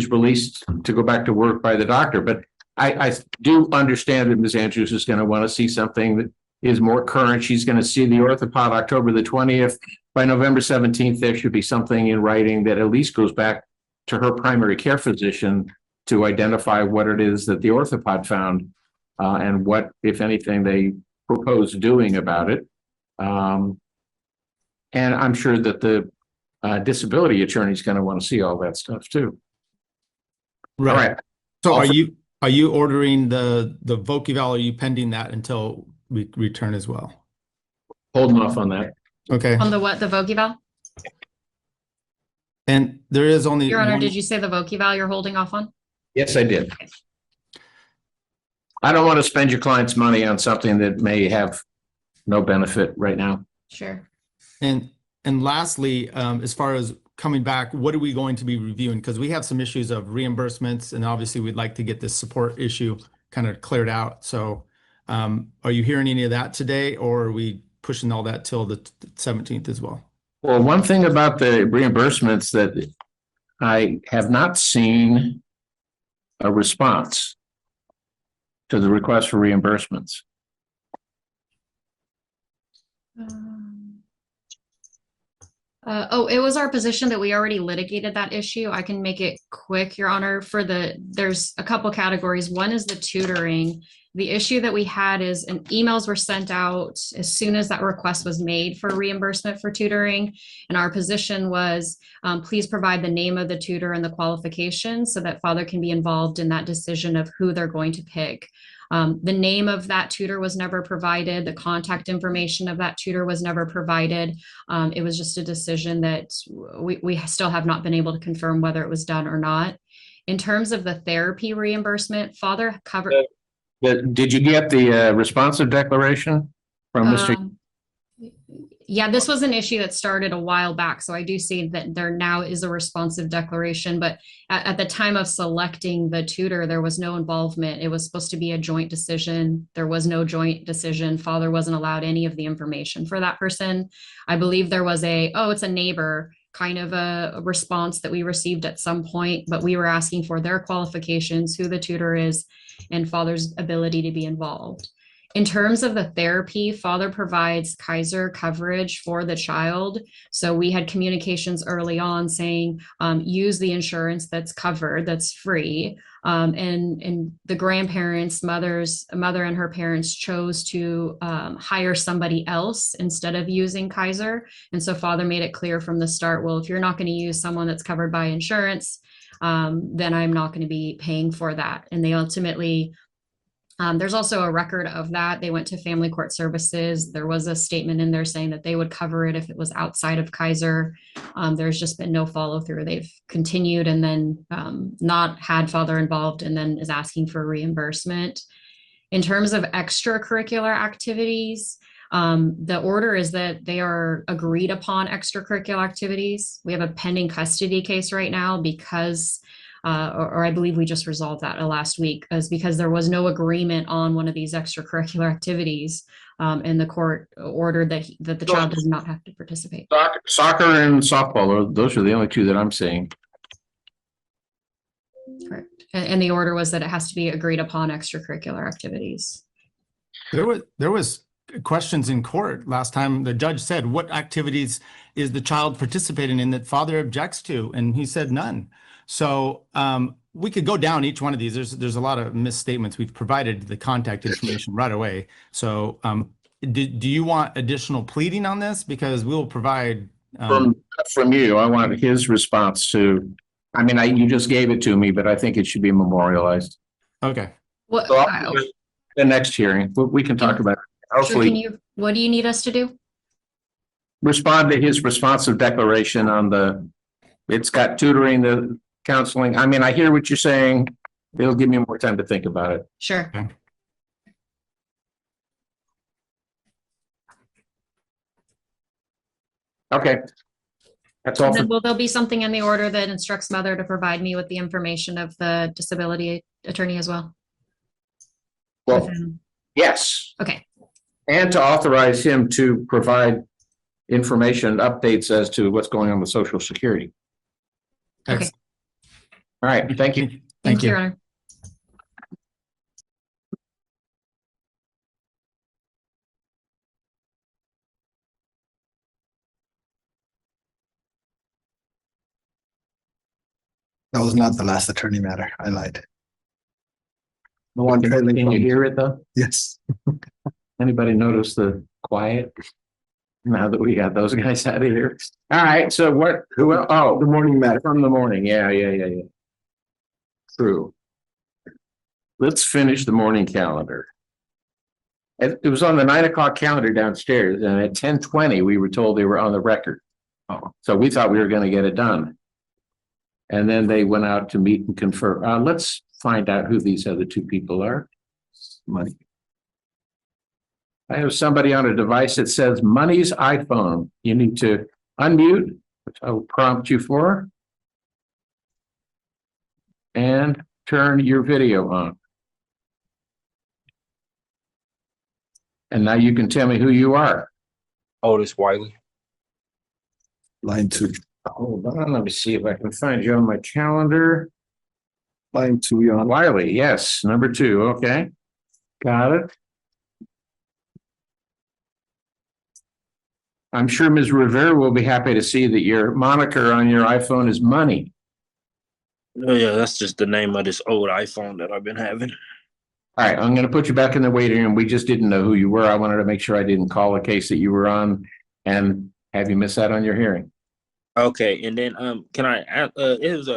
G: released to go back to work by the doctor. But I do understand that Ms. Andrews is going to want to see something that is more current. She's going to see the orthopod October the 20th. By November 17th, there should be something in writing that at least goes back to her primary care physician to identify what it is that the orthopod found and what, if anything, they propose doing about it. And I'm sure that the disability attorney is going to want to see all that stuff too.
K: Right.
G: All right.
K: So are you ordering the Voc-Eval? Are you pending that until we return as well?
G: Holding off on that.
K: Okay.
J: On the what, the Voc-Eval?
K: And there is only
J: Your Honor,
K: one-
J: did you say the Voc-Eval you're holding off on?
G: Yes, I did. I don't want to spend your client's money on something that may have no benefit right now.
J: Sure.
K: And lastly, as far as coming back, what are we going to be reviewing? Because we have some issues of reimbursements, and obviously we'd like to get this support issue kind of cleared out. So are you hearing any of that today, or are we pushing all that till the 17th as well?
G: Well, one thing about the reimbursements that I have not seen a response to the request for reimbursements.
J: It was our position that we already litigated that issue. I can make it quick, Your Honor. There's a couple categories. One is the tutoring. The issue that we had is emails were sent out as soon as that request was made for reimbursement for tutoring. And our position was, please provide the name of the tutor and the qualifications so that father can be involved in that decision of who they're going to pick. The name of that tutor was never provided. The contact information of that tutor was never provided. It was just a decision that we still have not been able to confirm whether it was done or not. In terms of the therapy reimbursement, father covered.
G: Did you get the responsive declaration from Mr.
J: Yeah, this was an issue that started a while back. So I do see that there now is a responsive declaration, but at the time of selecting the tutor, there was no involvement. It was supposed to be a joint decision. There was no joint decision. Father wasn't allowed any of the information for that person. I believe there was it's a neighbor kind of a response that we received at some point, but we were asking for their qualifications, who the tutor is, and father's ability to be involved. In terms of the therapy, father provides Kaiser coverage for the child. So we had communications early on saying, use the insurance that's covered, that's free. And the grandparents, mother and her parents chose to hire somebody else instead of using Kaiser. And so father made it clear from the start, well, if you're not going to use someone that's covered by insurance, then I'm not going to be paying for that. And they ultimately, there's also a record of that. They went to Family Court Services. There was a statement in there saying that they would cover it if it was outside of Kaiser. There's just been no follow through. They've continued and then not had father involved and then is asking for reimbursement. In terms of extracurricular activities, The order is that they are agreed upon extracurricular activities. We have a pending custody case right now because, or I believe we just resolved that last week, is because there was no agreement on one of these extracurricular activities. And the court ordered that the child does not have to participate.
G: Soccer and softball, those are the only two that I'm seeing.
J: Correct. And the order was that it has to be agreed upon extracurricular activities.
K: There was questions in court last time. The judge said, what activities is the child participating in that father objects to? And he said none. So we could go down each one of these. There's a lot of misstatements. We've provided the contact information right away. So do you want additional pleading on this? Because we'll provide
G: From you, I want his response to, I mean, you just gave it to me, but I think it should be memorialized.
K: Okay.
J: What,
G: So the next hearing, we can talk about it. Hopefully,
J: what do you need us to do?
G: respond to his responsive declaration on it's got tutoring, the counseling. I mean, I hear what you're saying. It'll give me more time to think about it.
J: Sure.
K: Okay.
G: Okay. That's all.
J: And then will there be something in the order that instructs mother to provide me with the information of the disability attorney as well?
G: Well, yes.
J: Okay.
G: And to authorize him to provide information, updates as to what's going on with Social Security.
J: Okay.
G: All right, thank you.
J: Thank you, Your Honor.
H: That was not the last attorney matter. I lied. The one
G: Can
H: trailing
G: you
H: from-
G: hear it though?
H: Yes.
G: Anybody notice the quiet? Now that we got those guys out of here. All right, so
H: The morning matter.
G: from the morning. Yeah. True. Let's finish the morning calendar. It was on the 9 o'clock calendar downstairs, and at 10:20, we were told they were on the record. So we thought we were gonna get it done. And then they went out to meet and confer. Let's find out who these other two people are. Money. I have somebody on a device that says Money's iPhone. You need to unmute, which I will prompt you for. And turn your video on. And now you can tell me who you are.
M: Otis Wiley.
H: Line 2.
G: Hold on, let me see if I can find you on my calendar.
H: Line 2, Your Honor.
G: Wiley, yes, number 2, okay. Got it. I'm sure Ms. Rivera will be happy to see that your moniker on your iPhone is Money.
M: Oh yeah, that's just the name of this old iPhone that I've been having.
G: All right, I'm going to put you back in the waiting room. We just didn't know who you were. I wanted to make sure I didn't call a case that you were on and have you miss out on your hearing.
M: Okay, and then can I it was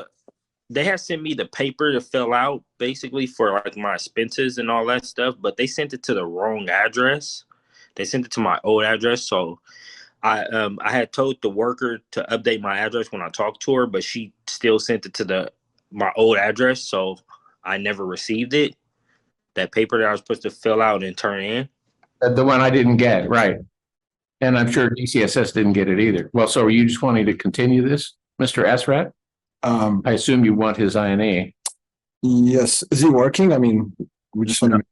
M: they had sent me the paper to fill out basically for like my expenses and all that stuff, but they sent it to the wrong address. They sent it to my old address, so I had told the worker to update my address when I talked to her, but she still sent it to my old address, so I never received it. That paper that I was supposed to fill out and turn in.
G: The one I didn't get, right. And I'm sure DCSS didn't get it either. Well, so are you just wanting to continue this, Mr. Asrat? I assume you want his INA.
H: Yes. Is he working? I mean, we just want to.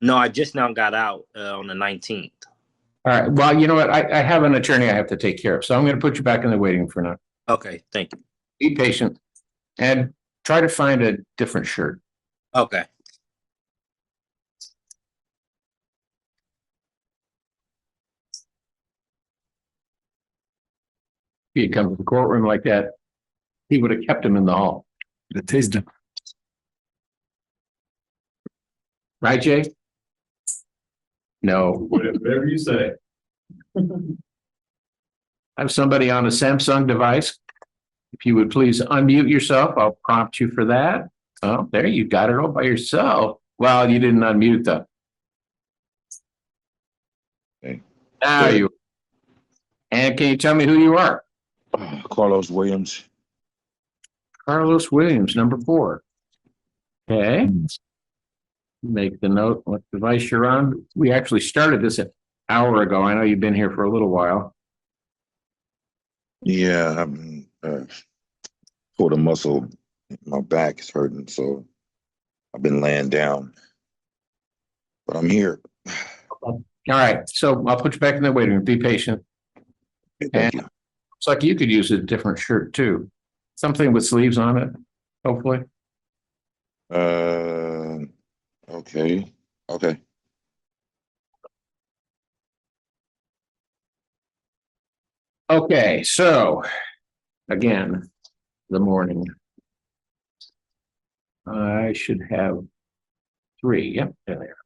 M: No, I just now got out on the 19th.
G: All right. Well, you know what? I have an attorney I have to take care of, so I'm going to put you back in the waiting for now.
M: Okay, thank you.
G: Be patient and try to find a different shirt.
M: Okay.
G: If he'd come to the courtroom like that, he would have kept him in the hall.
H: The taste him.
G: Right, Jay? No.
B: Whatever you say.
G: I have somebody on a Samsung device. If you would please unmute yourself, I'll prompt you for that. Oh, there you got it all by yourself. Well, you didn't unmute though.
B: Okay.
G: Now you. And can you tell me who you are?
M: Carlos Williams.
G: Carlos Williams, number 4. Okay. Make the note what device you're on. We actually started this at hour ago. I know you've been here for a little while.
N: Yeah, pulled a muscle. My back is hurting, so I've been laying down. But I'm here.
G: All right, so I'll put you back in the waiting room. Be patient.
N: Okay, thank you.
G: It's like you could use a different shirt too. Something with sleeves on it, hopefully.
N: Okay. Okay.
G: Okay, so again, the morning. I should have 3. Yep, there.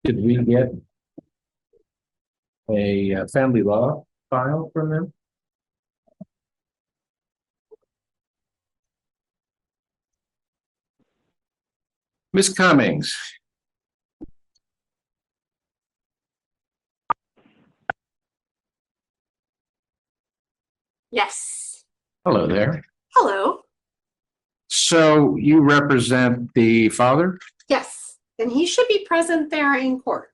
G: Did we get a family law file from them? Miss Cummings.
O: Yes.
G: Hello there.
O: Hello.
G: So you represent the father?
O: Yes. And he should be present there in court.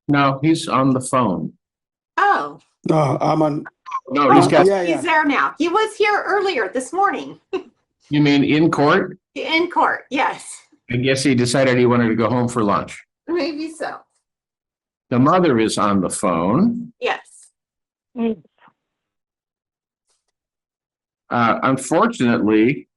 G: No, he's on the phone.
O: Oh.
P: No, I'm on.
G: No, he's got.
P: Yeah,
O: He's there now. He was here earlier this morning.
G: You mean in court?
O: In court, yes.
G: I guess he decided he wanted to go home for lunch.
O: Maybe so.
G: The mother is on the phone.
O: Yes.
G: Unfortunately,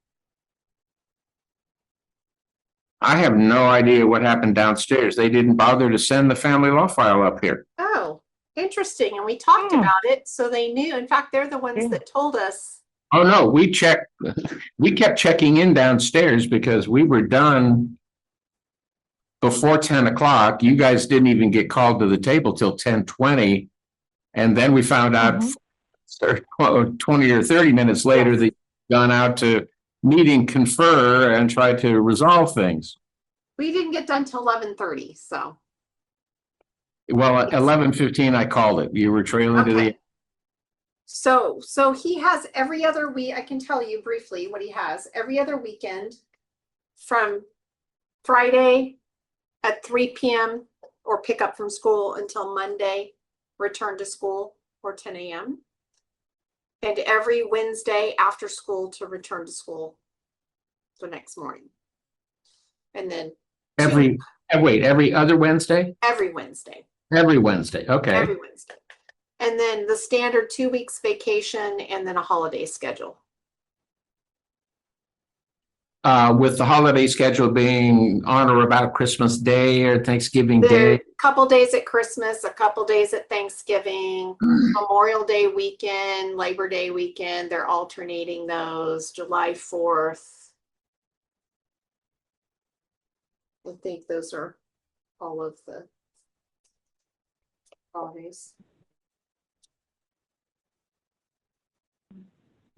G: I have no idea what happened downstairs. They didn't bother to send the family law file up here.
O: Oh, interesting. And we talked about it, so they knew. In fact, they're the ones that told us.
G: Oh, no, we kept checking in downstairs because we were done before 10 o'clock. You guys didn't even get called to the table till 10:20. And then we found out 20 or 30 minutes later that you'd gone out to meet and confer and try to resolve things.
O: We didn't get done till 11:30, so.
G: Well, at 11:15, I called it. You were trailing to the.
O: So he has every other week. I can tell you briefly what he has every other weekend from Friday at 3 p.m. or pick up from school until Monday, return to school or 10 a.m. And every Wednesday after school to return to school the next morning. And then
G: Every other Wednesday?
O: every Wednesday.
G: Every Wednesday, okay.
O: Every Wednesday. And then the standard 2 weeks vacation and then a holiday schedule.
G: With the holiday schedule being on or about Christmas Day or Thanksgiving Day.
O: A couple days at Christmas, a couple days at Thanksgiving, Memorial Day weekend, Labor Day weekend. They're alternating those. July 4th. I think those are all of the holidays.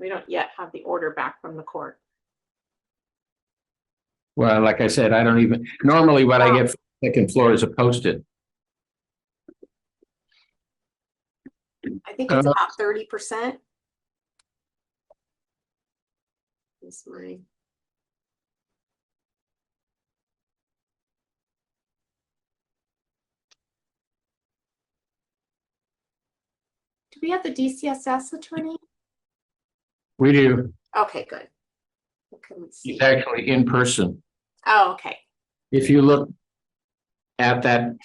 O: We don't yet have the order back from the court.
G: Well, like I said, I don't even, normally what I get from the second floor is a Post-it.
O: I think it's about 30%. This morning. Do we have the DCSS attorney?
G: We do.
O: Okay, good. I couldn't see.
G: He's actually in person.
O: Oh, okay.
G: If you look at that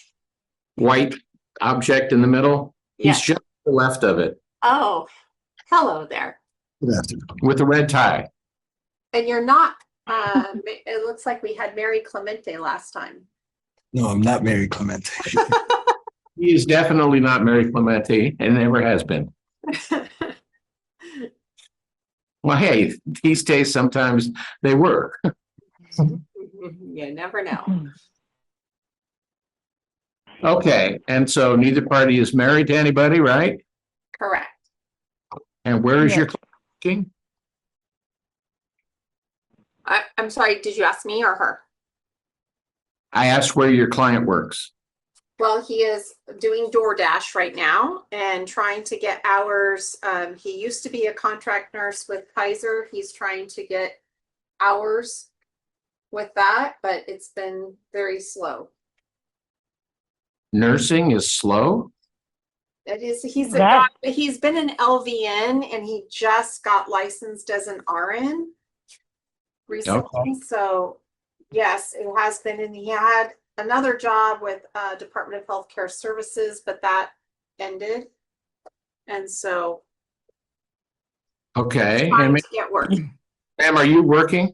G: white object in the middle, he's just to the left of it
O: Oh, hello there.
G: with the red tie.
O: And you're not, it looks like we had Mary Clemente last time.
H: No, I'm not Mary Clemente.
G: He is definitely not Mary Clemente and never has been. Well, hey, these days sometimes they were.
O: You never know.
G: Okay, and so neither party is married to anybody, right?
O: Correct.
G: And where is your client working?
O: I'm sorry, did you ask me or her?
G: I asked where your client works.
O: Well, he is doing DoorDash right now and trying to get hours. He used to be a contract nurse with Kaiser. He's trying to get hours with that, but it's been very slow.
G: Nursing is slow?
O: It is, he's been an LVN and he just got licensed as an RN recently.
G: Okay.
O: So yes, it has been, and he had another job with Department of Healthcare Services, but that ended. And so
G: Okay.
O: trying
G: And
O: to get work.
G: ma'am, are you working?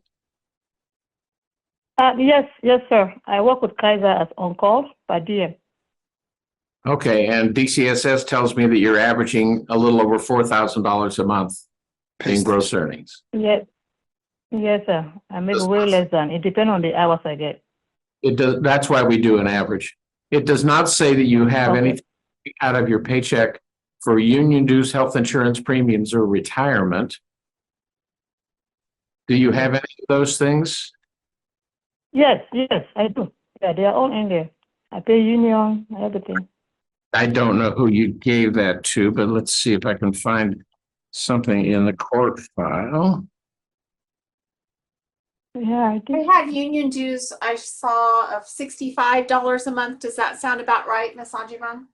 P: Yes, sir. I work with Kaiser as on-call by DM.
G: Okay, and DCSS tells me that you're averaging a little over $4,000 a month in gross earnings.
P: Yes, sir. I make way less than. It depends on the hours I get.
G: It does, that's why we do an average. It does not say that you have anything out of your paycheck for union dues, health insurance premiums, or retirement. Do you have any of those things?
P: Yes, I do. Yeah, they are all in there. I pay union, everything.
G: I don't know who you gave that to, but let's see if I can find something in the court file.
P: Yeah, I
O: I had union dues I saw of $65 a month. Does that sound about right, Ms. Ajivan?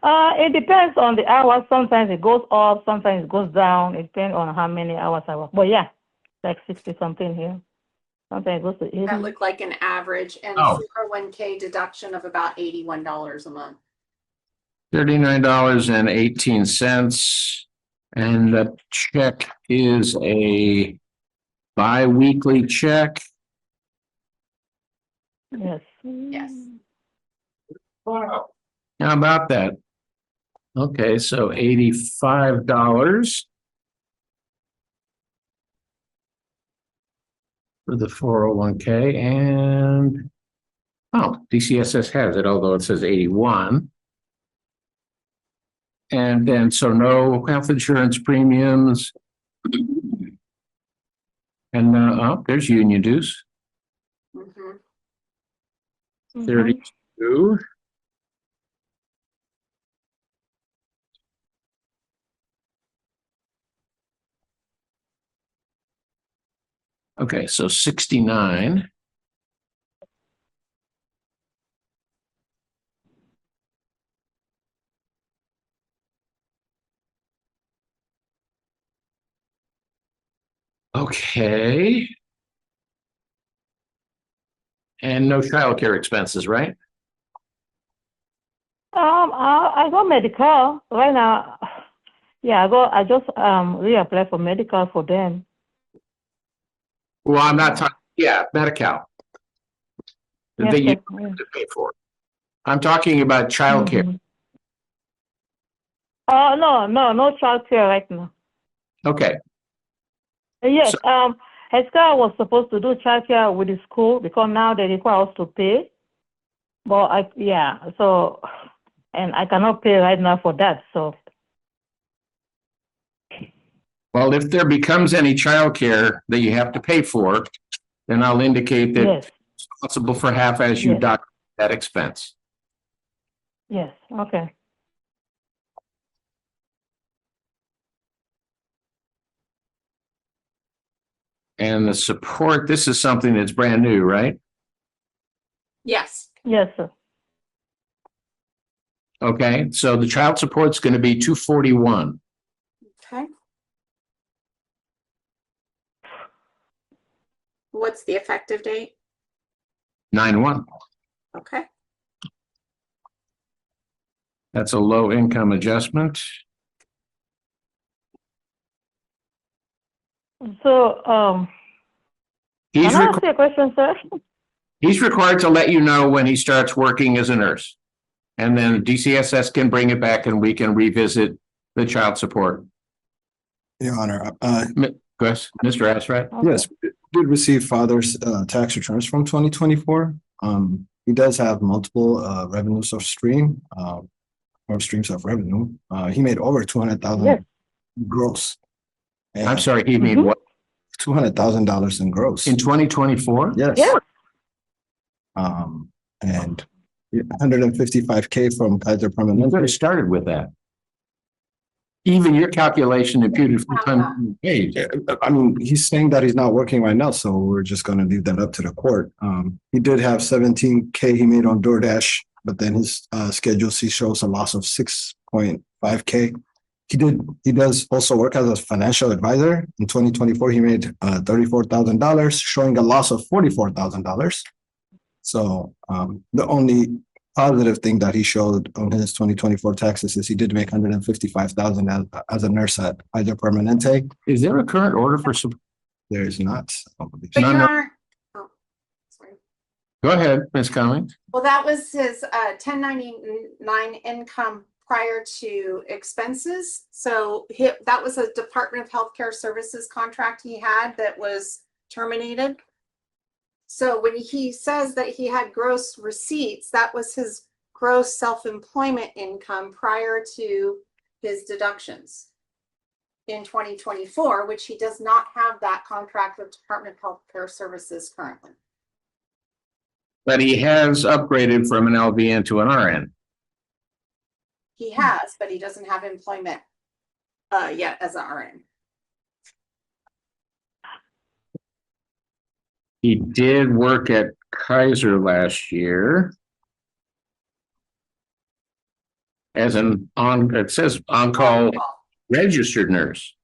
P: It depends on the hours. Sometimes it goes up, sometimes it goes down. It depends on how many hours I work. But yeah, like 60 something here. Sometimes it goes to 80.
O: That looked like an average and
G: Oh.
O: 401k deduction of about $81 a month.
G: $39.18. And the check is a bi-weekly check.
P: Yes.
O: Yes.
G: Wow. How about that? Okay, so $85 for the 401k, and DCSS has it, although it says 81. And then, so no health insurance premiums. And there's union dues,
O: Mhm.
G: 32. Okay, so 69. Okay. And no childcare expenses, right?
P: I got medical right now. Yeah, I just reapply for medical for them.
G: Well, I'm not talking, Medi-Cal.
P: Yes,
G: That you
P: sir. Yeah.
G: have to pay for. I'm talking about childcare.
P: Mhm. Oh, no childcare right now.
G: Okay,
P: Yes, Heska was supposed to do childcare with the school because now they require us to pay. But and I cannot pay right now for that. So
G: well, if there becomes any childcare that you have to pay for, then I'll indicate that
P: yes,
G: it's responsible for half as you
P: Yes.
G: document that expense.
P: yes, okay.
G: And the support, this is something that's brand new, right?
O: Yes.
P: Yes, sir.
G: Okay, so the child support's going to be $241.
O: Okay. What's the effective date?
G: 9/1.
O: Okay.
G: That's a low income adjustment.
P: So
G: He's
P: can I ask
G: requ-
P: you a question, sir?
G: He's required to let you know when he starts working as a nurse. And then DCSS can bring it back and we can revisit the child support.
H: Your Honor,
G: Chris, Mr. Asrat?
H: yes, we did receive father's tax returns from 2024. He does have multiple revenues of stream or streams of revenue. He made over 200,000
P: Yes.
H: gross.
G: I'm sorry, he made what?
H: $200,000 in gross.
G: In 2024?
H: Yes.
P: Yeah.
H: And 155K from Kaiser
G: You
H: Permanente.
G: could have started with that. Even your calculation imputed full-time paid.
H: I mean, he's saying that he's not working right now, so we're just gonna leave that up to the court. He did have 17K he made on DoorDash, but then his Schedule C shows a loss of 6.5K. He does also work as a financial advisor. In 2024, he made $34,000, showing a loss of $44,000. So the only positive thing that he showed on his 2024 taxes is he did make $155,000 as a nurse at Kaiser Permanente.
G: Is there a current order for support?
H: There is not.
O: But Your Honor, oh, sorry.
G: Go ahead, Ms. Cummings.
O: Well, that was his 1099 income prior to expenses. So that was a Department of Healthcare Services contract he had that was terminated. So when he says that he had gross receipts, that was his gross self-employment income prior to his deductions in 2024, which he does not have that contract with Department of Healthcare Services currently.
G: But he has upgraded from an LVN to an RN.
O: He has, but he doesn't have employment yet as an RN.
G: He did work at Kaiser last year as it says on-call registered nurse.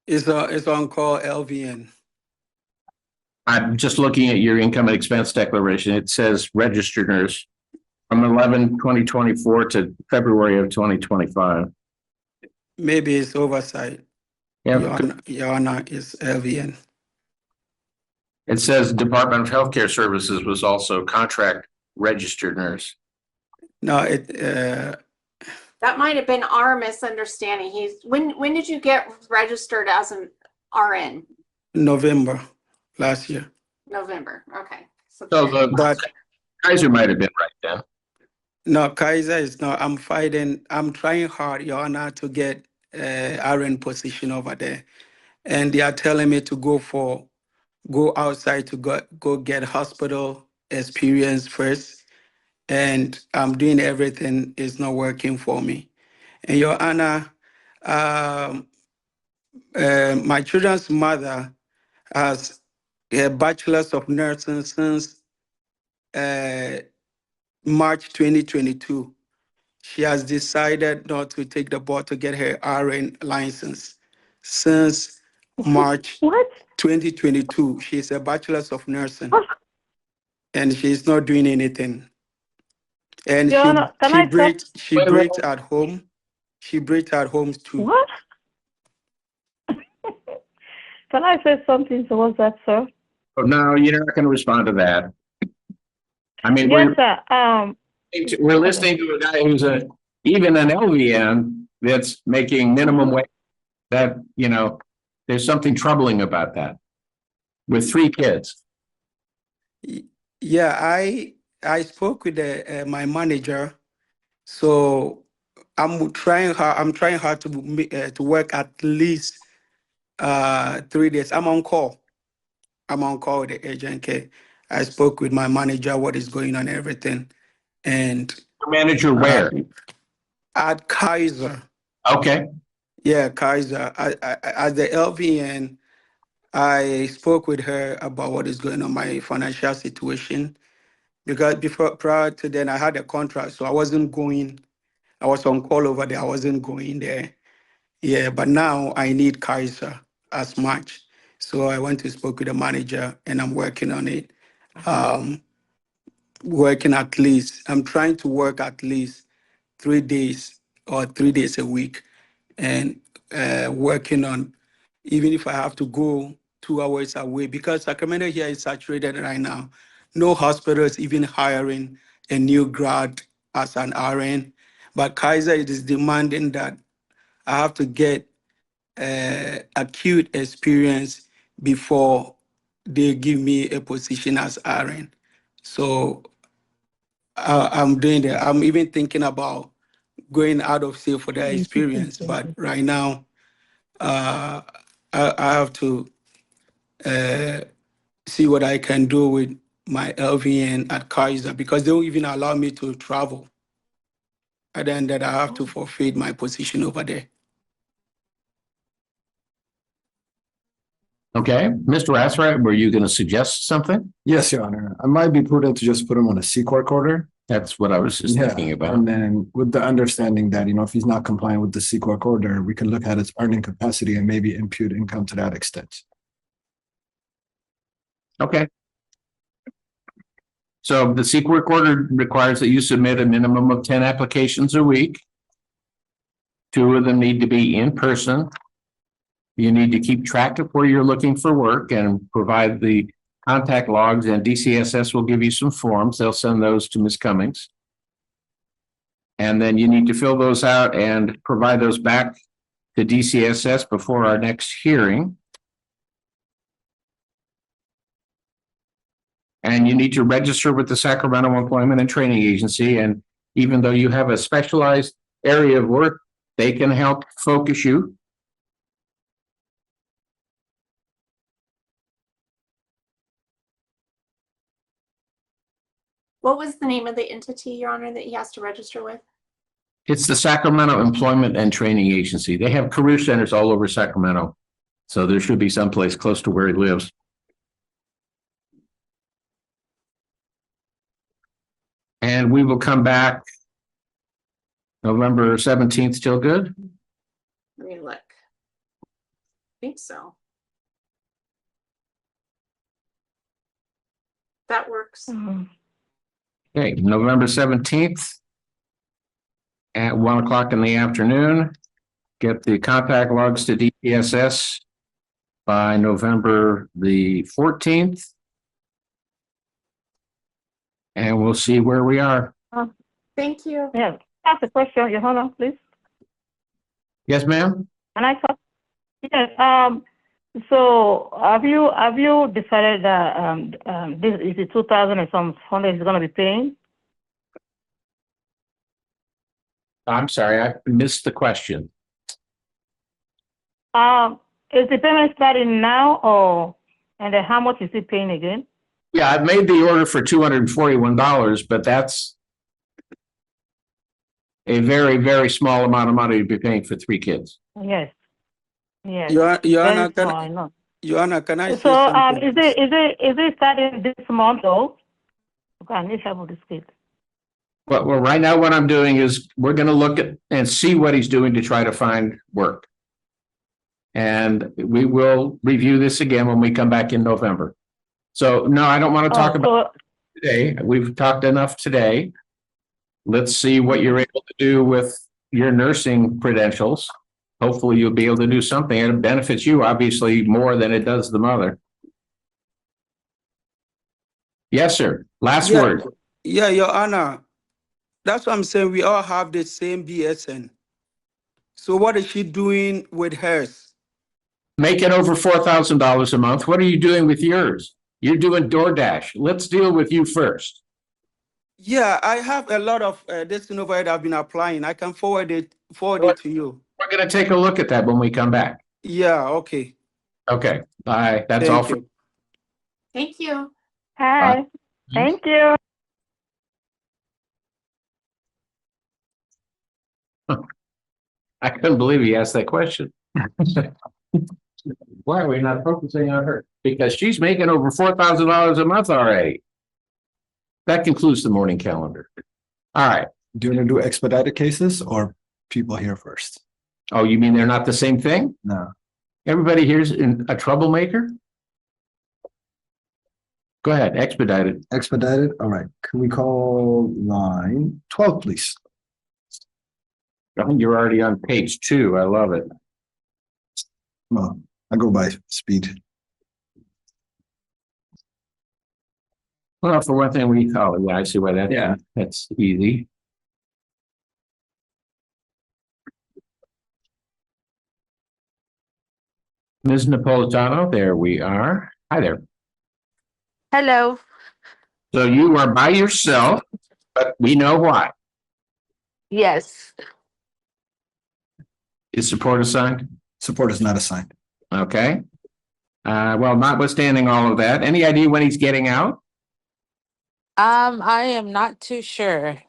Q: It's on-call LVN.
G: I'm just looking at your income and expense declaration. It says registered nurse from 11/2024 to February of 2025.
Q: Maybe it's oversight.
G: Yeah.
Q: Your Honor, is LVN.
G: It says Department of Healthcare Services was also contract registered nurse.
Q: No,
O: That might have been our misunderstanding. When did you get registered as an RN?
Q: November last year.
O: November. Okay. So
Q: But
G: Kaiser might have been right then.
Q: no, Kaiser is not. I'm trying hard, Your Honor, to get RN position over there. And they are telling me to go outside to go get hospital experience first. And I'm doing everything. It's not working for me. And Your Honor, my children's mother has a bachelor's of nursing since March 2022. She has decided not to take the board to get her RN license since March 2022. She's a bachelor's of nursing, and she's not doing anything. And she breaks at home. She breaks at home too.
P: What? Can I say something towards that, sir?
G: Oh, no, you're not going to respond to that. I mean,
P: Yes, sir.
G: we're listening to a guy who's even an LVN that's making minimum wage. That, there's something troubling about that with 3 kids.
Q: Yeah, I spoke with my manager, so I'm trying hard to work at least 3 days. I'm on call with the agent care. I spoke with my manager, what is going on, everything. And
G: your manager where?
Q: At Kaiser.
G: Okay.
Q: Yeah, Kaiser. At the LVN, I spoke with her about what is going on, my financial situation. Because prior to then, I had a contract, so I wasn't going. I was on call over there. I wasn't going there. Yeah, but now I need Kaiser as much. So I went to speak with the manager, and I'm working on it. I'm trying to work at least 3 days or 3 days a week, and working on, even if I have to go 2 hours away, because Sacramento here is saturated right now. No hospital is even hiring a new grad as an RN, but Kaiser is demanding that I have to get acute experience before they give me a position as RN. So I'm doing that. I'm even thinking about going out of state for that experience, but right now I have to see what I can do with my LVN at Kaiser because they don't even allow me to travel. And then that I have to forfeit my position over there.
G: Okay, Mr. Rathray, were you going to suggest something?
H: Yes, Your Honor. It might be prudent to just put him on a C-Corp order.
G: That's what I was just thinking about.
H: And then with the understanding that, if he's not compliant with the C-Corp order, we can look at his earning capacity and maybe impute income to that extent.
G: Okay. So the C-Corp order requires that you submit a minimum of 10 applications a week. 2 of them need to be in person. You need to keep track of where you're looking for work and provide the contact logs, and DCSS will give you some forms. They'll send those to Ms. Cummings. And then you need to fill those out and provide those back to DCSS before our next hearing. And you need to register with the Sacramento Employment and Training Agency. And even though you have a specialized area of work, they can help focus you.
O: What was the name of the entity, Your Honor, that he has to register with?
G: It's the Sacramento Employment and Training Agency. They have career centers all over Sacramento. So there should be someplace close to where he lives. And we will come back November 17th, still good?
O: Let me look. I think so. That works.
G: Okay, November 17th at 1 o'clock in the afternoon. Get the contact logs to DPSS by November the 14th. And we'll see where we are.
O: Thank you.
P: Yeah, ask a question, Your Honor, please.
G: Yes, ma'am?
P: Can I talk? Yes, so have you decided that this is the 2,000 and some hundred is gonna be paying?
G: I'm sorry, I missed the question.
P: Is the payment starting now and then how much is he paying again?
G: Yeah, I've made the order for $241, but that's a very, very small amount of money to be paying for 3 kids.
P: Yes. Yes.
Q: Joanna,
P: Very small, I know.
Q: Joanna, can I say
P: So
Q: something?
P: is it starting this month though? Okay, I need help with this kid.
G: Well, right now what I'm doing is we're going to look at and see what he's doing to try to find work. And we will review this again when we come back in November. So no, I don't want to talk about it today. We've talked enough today. Let's see what you're able to do with your nursing credentials. Hopefully you'll be able to do something and it benefits you obviously more than it does the mother. Yes, sir. Last word.
Q: Yeah, Your Honor. That's what I'm saying. We all have the same BSN. So what is she doing with hers?
G: Making over $4,000 a month. What are you doing with yours? You're doing DoorDash. Let's deal with you first.
Q: Yeah, I have a lot of this over that I've been applying. I can forward it to you.
G: We're going to take a look at that when we come back.
Q: Yeah, okay.
G: Okay. Bye. That's
Q: Thank
G: all for
Q: you.
O: Thank you.
P: Hi. Thank you.
G: I couldn't believe he asked that question. Why are we not focusing on her? Because she's making over $4,000 a month already. That concludes the morning calendar. All right.
H: Do you want to do expedited cases or people here first?
G: Oh, you mean they're not the same thing?
H: No.
G: Everybody here's a troublemaker? Go ahead, expedited.
H: Expedited, all right. Can we call line 12, please?
G: You're already on page 2. I love it.
H: Well, I go by speed.
G: Well, for one thing, yeah, I see why that's easy. Ms. Napolitano, there we are. Hi there.
R: Hello.
G: So you are by yourself, but we know why.
R: Yes.
G: Is support assigned?
H: Support is not assigned.
G: Okay. Well, notwithstanding all of that, any idea when he's getting out?
R: I am not too sure.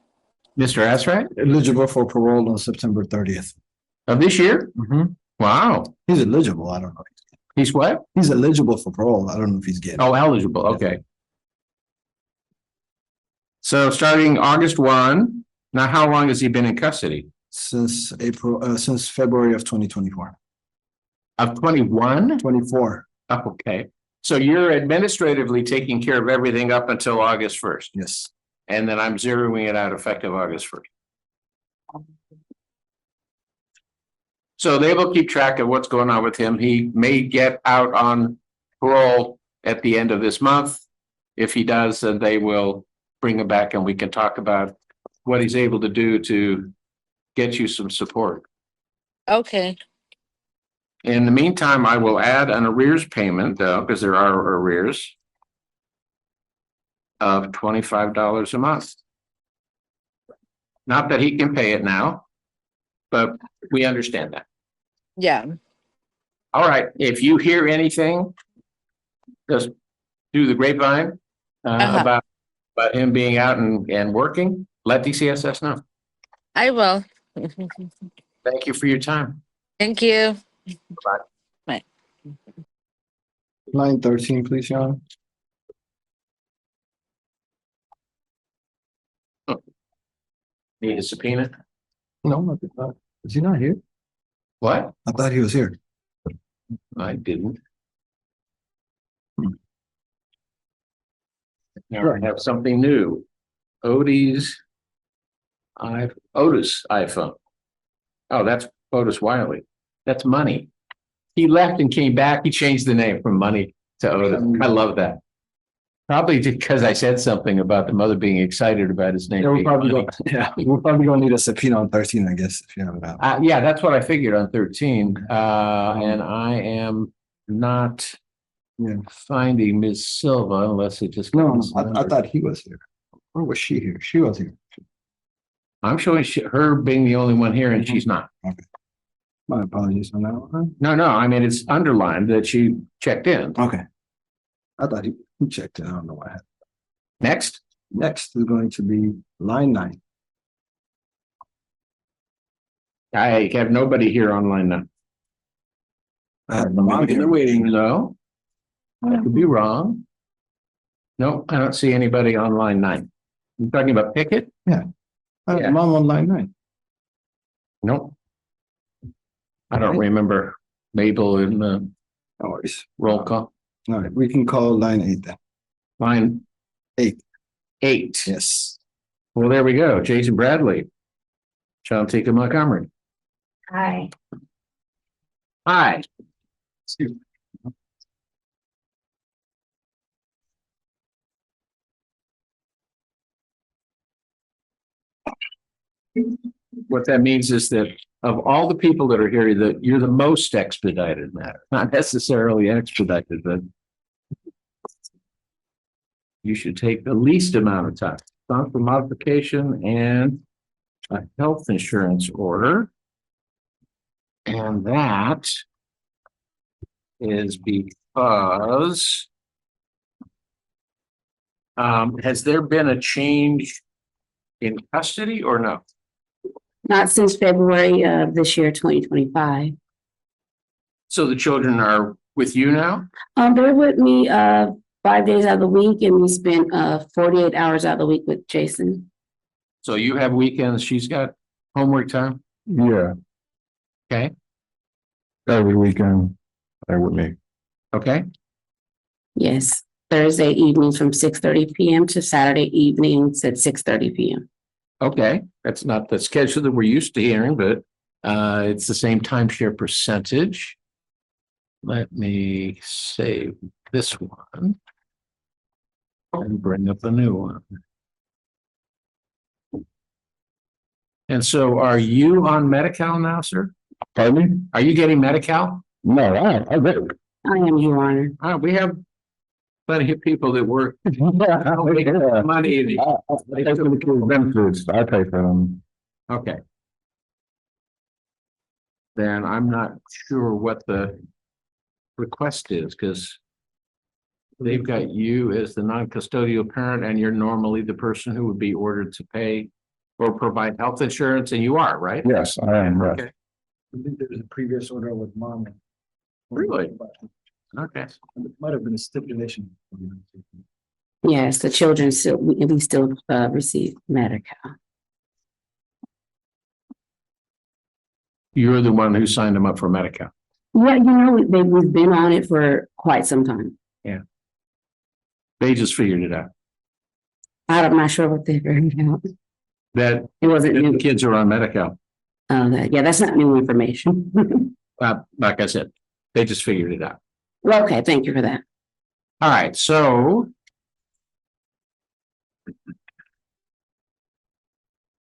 G: Mr. Asrat,
H: Eligible for parole on September 30th.
G: of this year?
H: Mhm.
G: Wow.
H: He's eligible. I don't know.
G: He's what?
H: He's eligible for parole. I don't know if he's getting.
G: Oh, eligible. Okay. So starting August 1, now how long has he been in custody?
H: Since February of 2024.
G: Of 21?
H: 24.
G: Okay. So you're administratively taking care of everything up until August 1st.
H: Yes.
G: And then I'm zeroing it out effective August 1st. So they will keep track of what's going on with him. He may get out on parole at the end of this month. If he does, then they will bring him back and we can talk about what he's able to do to get you some support.
R: Okay.
G: In the meantime, I will add an arrears payment, though, because there are arrears of $25 a month. Not that he can pay it now, but we understand that.
R: Yeah.
G: All right, if you hear anything, just do the grapevine about him being out and working, let DCSS know.
R: I will.
G: Thank you for your time.
R: Thank you.
G: Bye.
R: Bye.
H: Line 13, please, Sean.
G: Need a subpoena?
H: No, I did not. Is he not here?
G: What?
H: I thought he was here.
G: I didn't. Now I have something new. Otis iPhone. Oh, that's Otis Wiley. That's Money. He left and came back. He changed the name from Money to Otis. I love that. Probably because I said something about the mother being excited about his name.
H: Yeah,
G: being Money.
H: we're probably gonna need a subpoena on 13, I guess, if you have it out.
G: Yeah, that's what I figured on 13. And I am not finding Ms. Silva unless it just.
H: No, I thought he was here. Or was she here? She was here.
G: I'm showing her being the only one here and she's not.
H: Okay. My apologies on that one.
G: No, I mean, it's underlined that she checked in.
H: Okay. I thought he checked in. I don't know what happened.
G: Next.
H: Next is going to be line 9.
G: I have nobody here on line 9.
H: I'm in the waiting.
G: No. I could be wrong. No, I don't see anybody on line 9. You talking about Pickett?
H: Yeah. I'm on line 9.
G: Nope. I don't remember Mabel in the
H: No worries.
G: roll call.
H: All right, we can call line 8 then.
G: Line
H: 8.
G: 8.
H: Yes.
G: Well, there we go. Jason Bradley. Shantika Montgomery.
S: Hi.
G: Hi. What that means is that of all the people that are here, that you're the most expedited matter, not necessarily expedited, but you should take the least amount of time. Time for modification and a health insurance order. And that is because has there been a change in custody or no?
S: Not since February of this year, 2025.
G: So the children are with you now?
S: They're with me 5 days out of the week, and we spend 48 hours out of the week with Jason.
G: So you have weekends, she's got homework time?
H: Yeah.
G: Okay.
H: Every weekend, they're with me.
G: Okay.
S: Yes, Thursday evenings from 6:30 p.m. to Saturday evenings at 6:30 p.m.
G: Okay, that's not the schedule that we're used to hearing, but it's the same timeshare percentage. Let me save this one and bring up the new one. And so are you on Medi-Cal now, sir?
H: Pardon me?
G: Are you getting Medi-Cal?
H: No, I
S: am, Your Honor.
G: We have plenty of people that work. Money.
H: Benefits. I pay for them.
G: Okay. Then I'm not sure what the request is, because they've got you as the non-custodial parent, and you're normally the person who would be ordered to pay or provide health insurance, and you are, right?
H: Yes, I am, right.
G: Okay.
H: I think there was a previous order with mom.
G: Really? Okay.
H: It might have been a stipulation.
S: Yes, the children still, we still receive Medi-Cal.
G: You're the one who signed them up for Medi-Cal.
S: Yeah, we've been on it for quite some time.
G: Yeah. They just figured it out.
S: I'm not sure what they figured out.
G: That
S: It wasn't
G: the
S: new.
G: kids are on Medi-Cal.
S: Yeah, that's not new information.
G: Like I said, they just figured it out.
S: Well, okay, thank you for that.
G: All right, so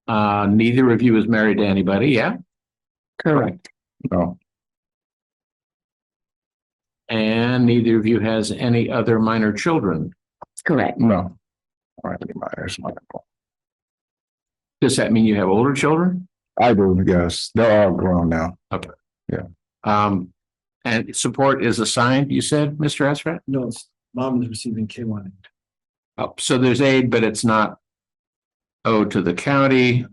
G: neither of you is married to anybody, yeah?
S: Correct.
G: No. And neither of you has any other minor children.
S: Correct.
H: No. All right, minors.
G: Does that mean you have older children?
H: I do, yes. They're all grown now.
G: Okay.
H: Yeah.
G: And support is assigned, you said, Mr. Esrat?
H: No, mom is receiving K1.
G: Oh, so there's aid, but it's not owed to the county.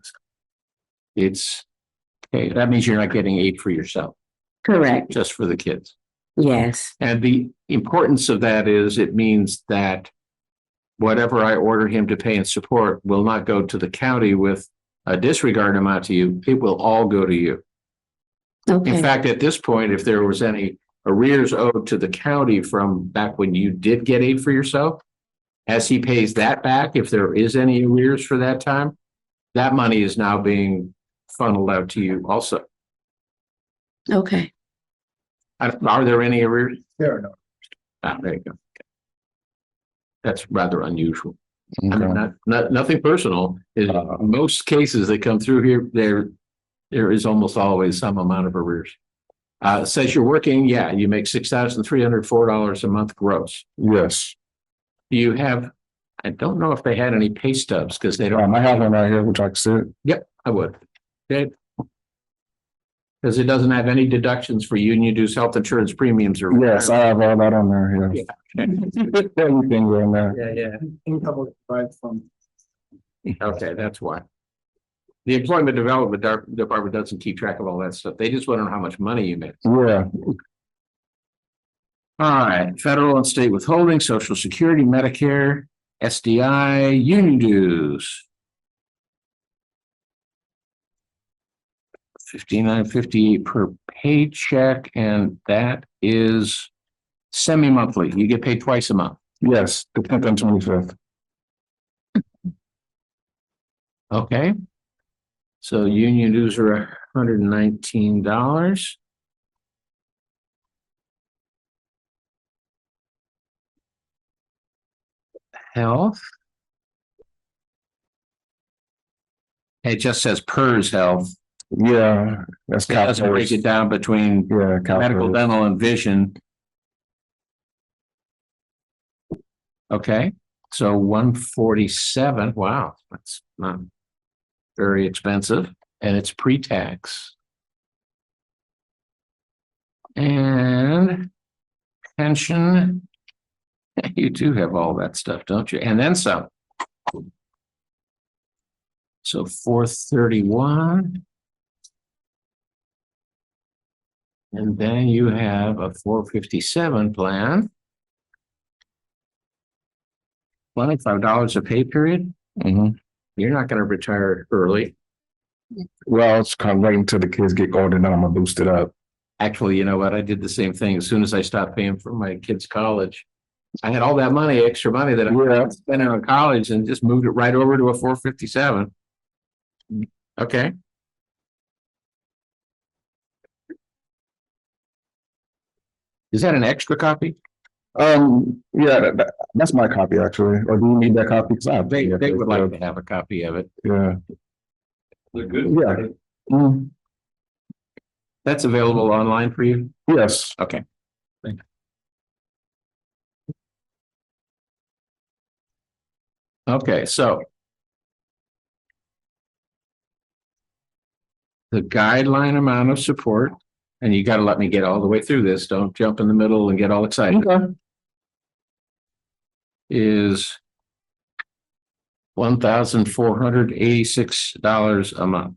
G: It's, okay, that means you're not getting aid for yourself,
S: Correct.
G: just for the kids.
S: Yes.
G: And the importance of that is it means that whatever I order him to pay in support will not go to the county with a disregard amount to you. It will all go to you.
S: Okay.
G: In fact, at this point, if there was any arrears owed to the county from back when you did get aid for yourself, as he pays that back, if there is any arrears for that time, that money is now being funneled out to you also.
S: Okay.
G: Are there any arrears?
H: There are no.
G: There you go. That's rather unusual. I mean, nothing personal. In most cases that come through here, there is almost always some amount of arrears. Says you're working, yeah, you make $6,304 a month gross.
H: Yes.
G: Do you have, I don't know if they had any pay stubs because they don't.
H: I have one right here, which I can see it.
G: Yep, I would. Okay. Because it doesn't have any deductions for union dues, health insurance premiums or.
H: Yes, I have all that on there, yes. Everything on there.
G: Yeah.
H: Income right from.
G: Okay, that's why. The Employment Development Department doesn't keep track of all that stuff. They just want to know how much money you make.
H: Yeah.
G: All right, federal and state withholding, Social Security, Medicare, SDI, union dues. $59.58 per paycheck, and that is semi-monthly. You get paid twice a month.
H: Yes, the 10th and 25th.
G: Okay. So union dues are $119. Health. It just says PERS health.
H: Yeah, that's
G: It doesn't break it down between medical, dental, and vision. Okay, so 147. Wow, that's not very expensive, and it's pre-tax. And pension. You do have all that stuff, don't you? And then some. So 431. And then you have a 457 plan. $25 a pay period.
H: Mm-hmm.
G: You're not going to retire early.
H: Well, it's kind of waiting until the kids get older, and then I'm gonna boost it up.
G: Actually, you know what? I did the same thing. As soon as I stopped paying for my kids' college, I had all that money, extra money that I was spending on college, and just moved it right over to a 457. Okay. Is that an extra copy?
H: Yeah, that's my copy actually. Or do you need that copy? Because I have
G: They would like to have a copy of it.
H: Yeah.
G: They're good.
H: Yeah. Mm,
G: That's available online for you?
H: yes.
G: Okay. Thank you. Okay, so the guideline amount of support, and you got to let me get all the way through this. Don't jump in the middle and get all excited.
H: Okay.
G: is $1,486 a month.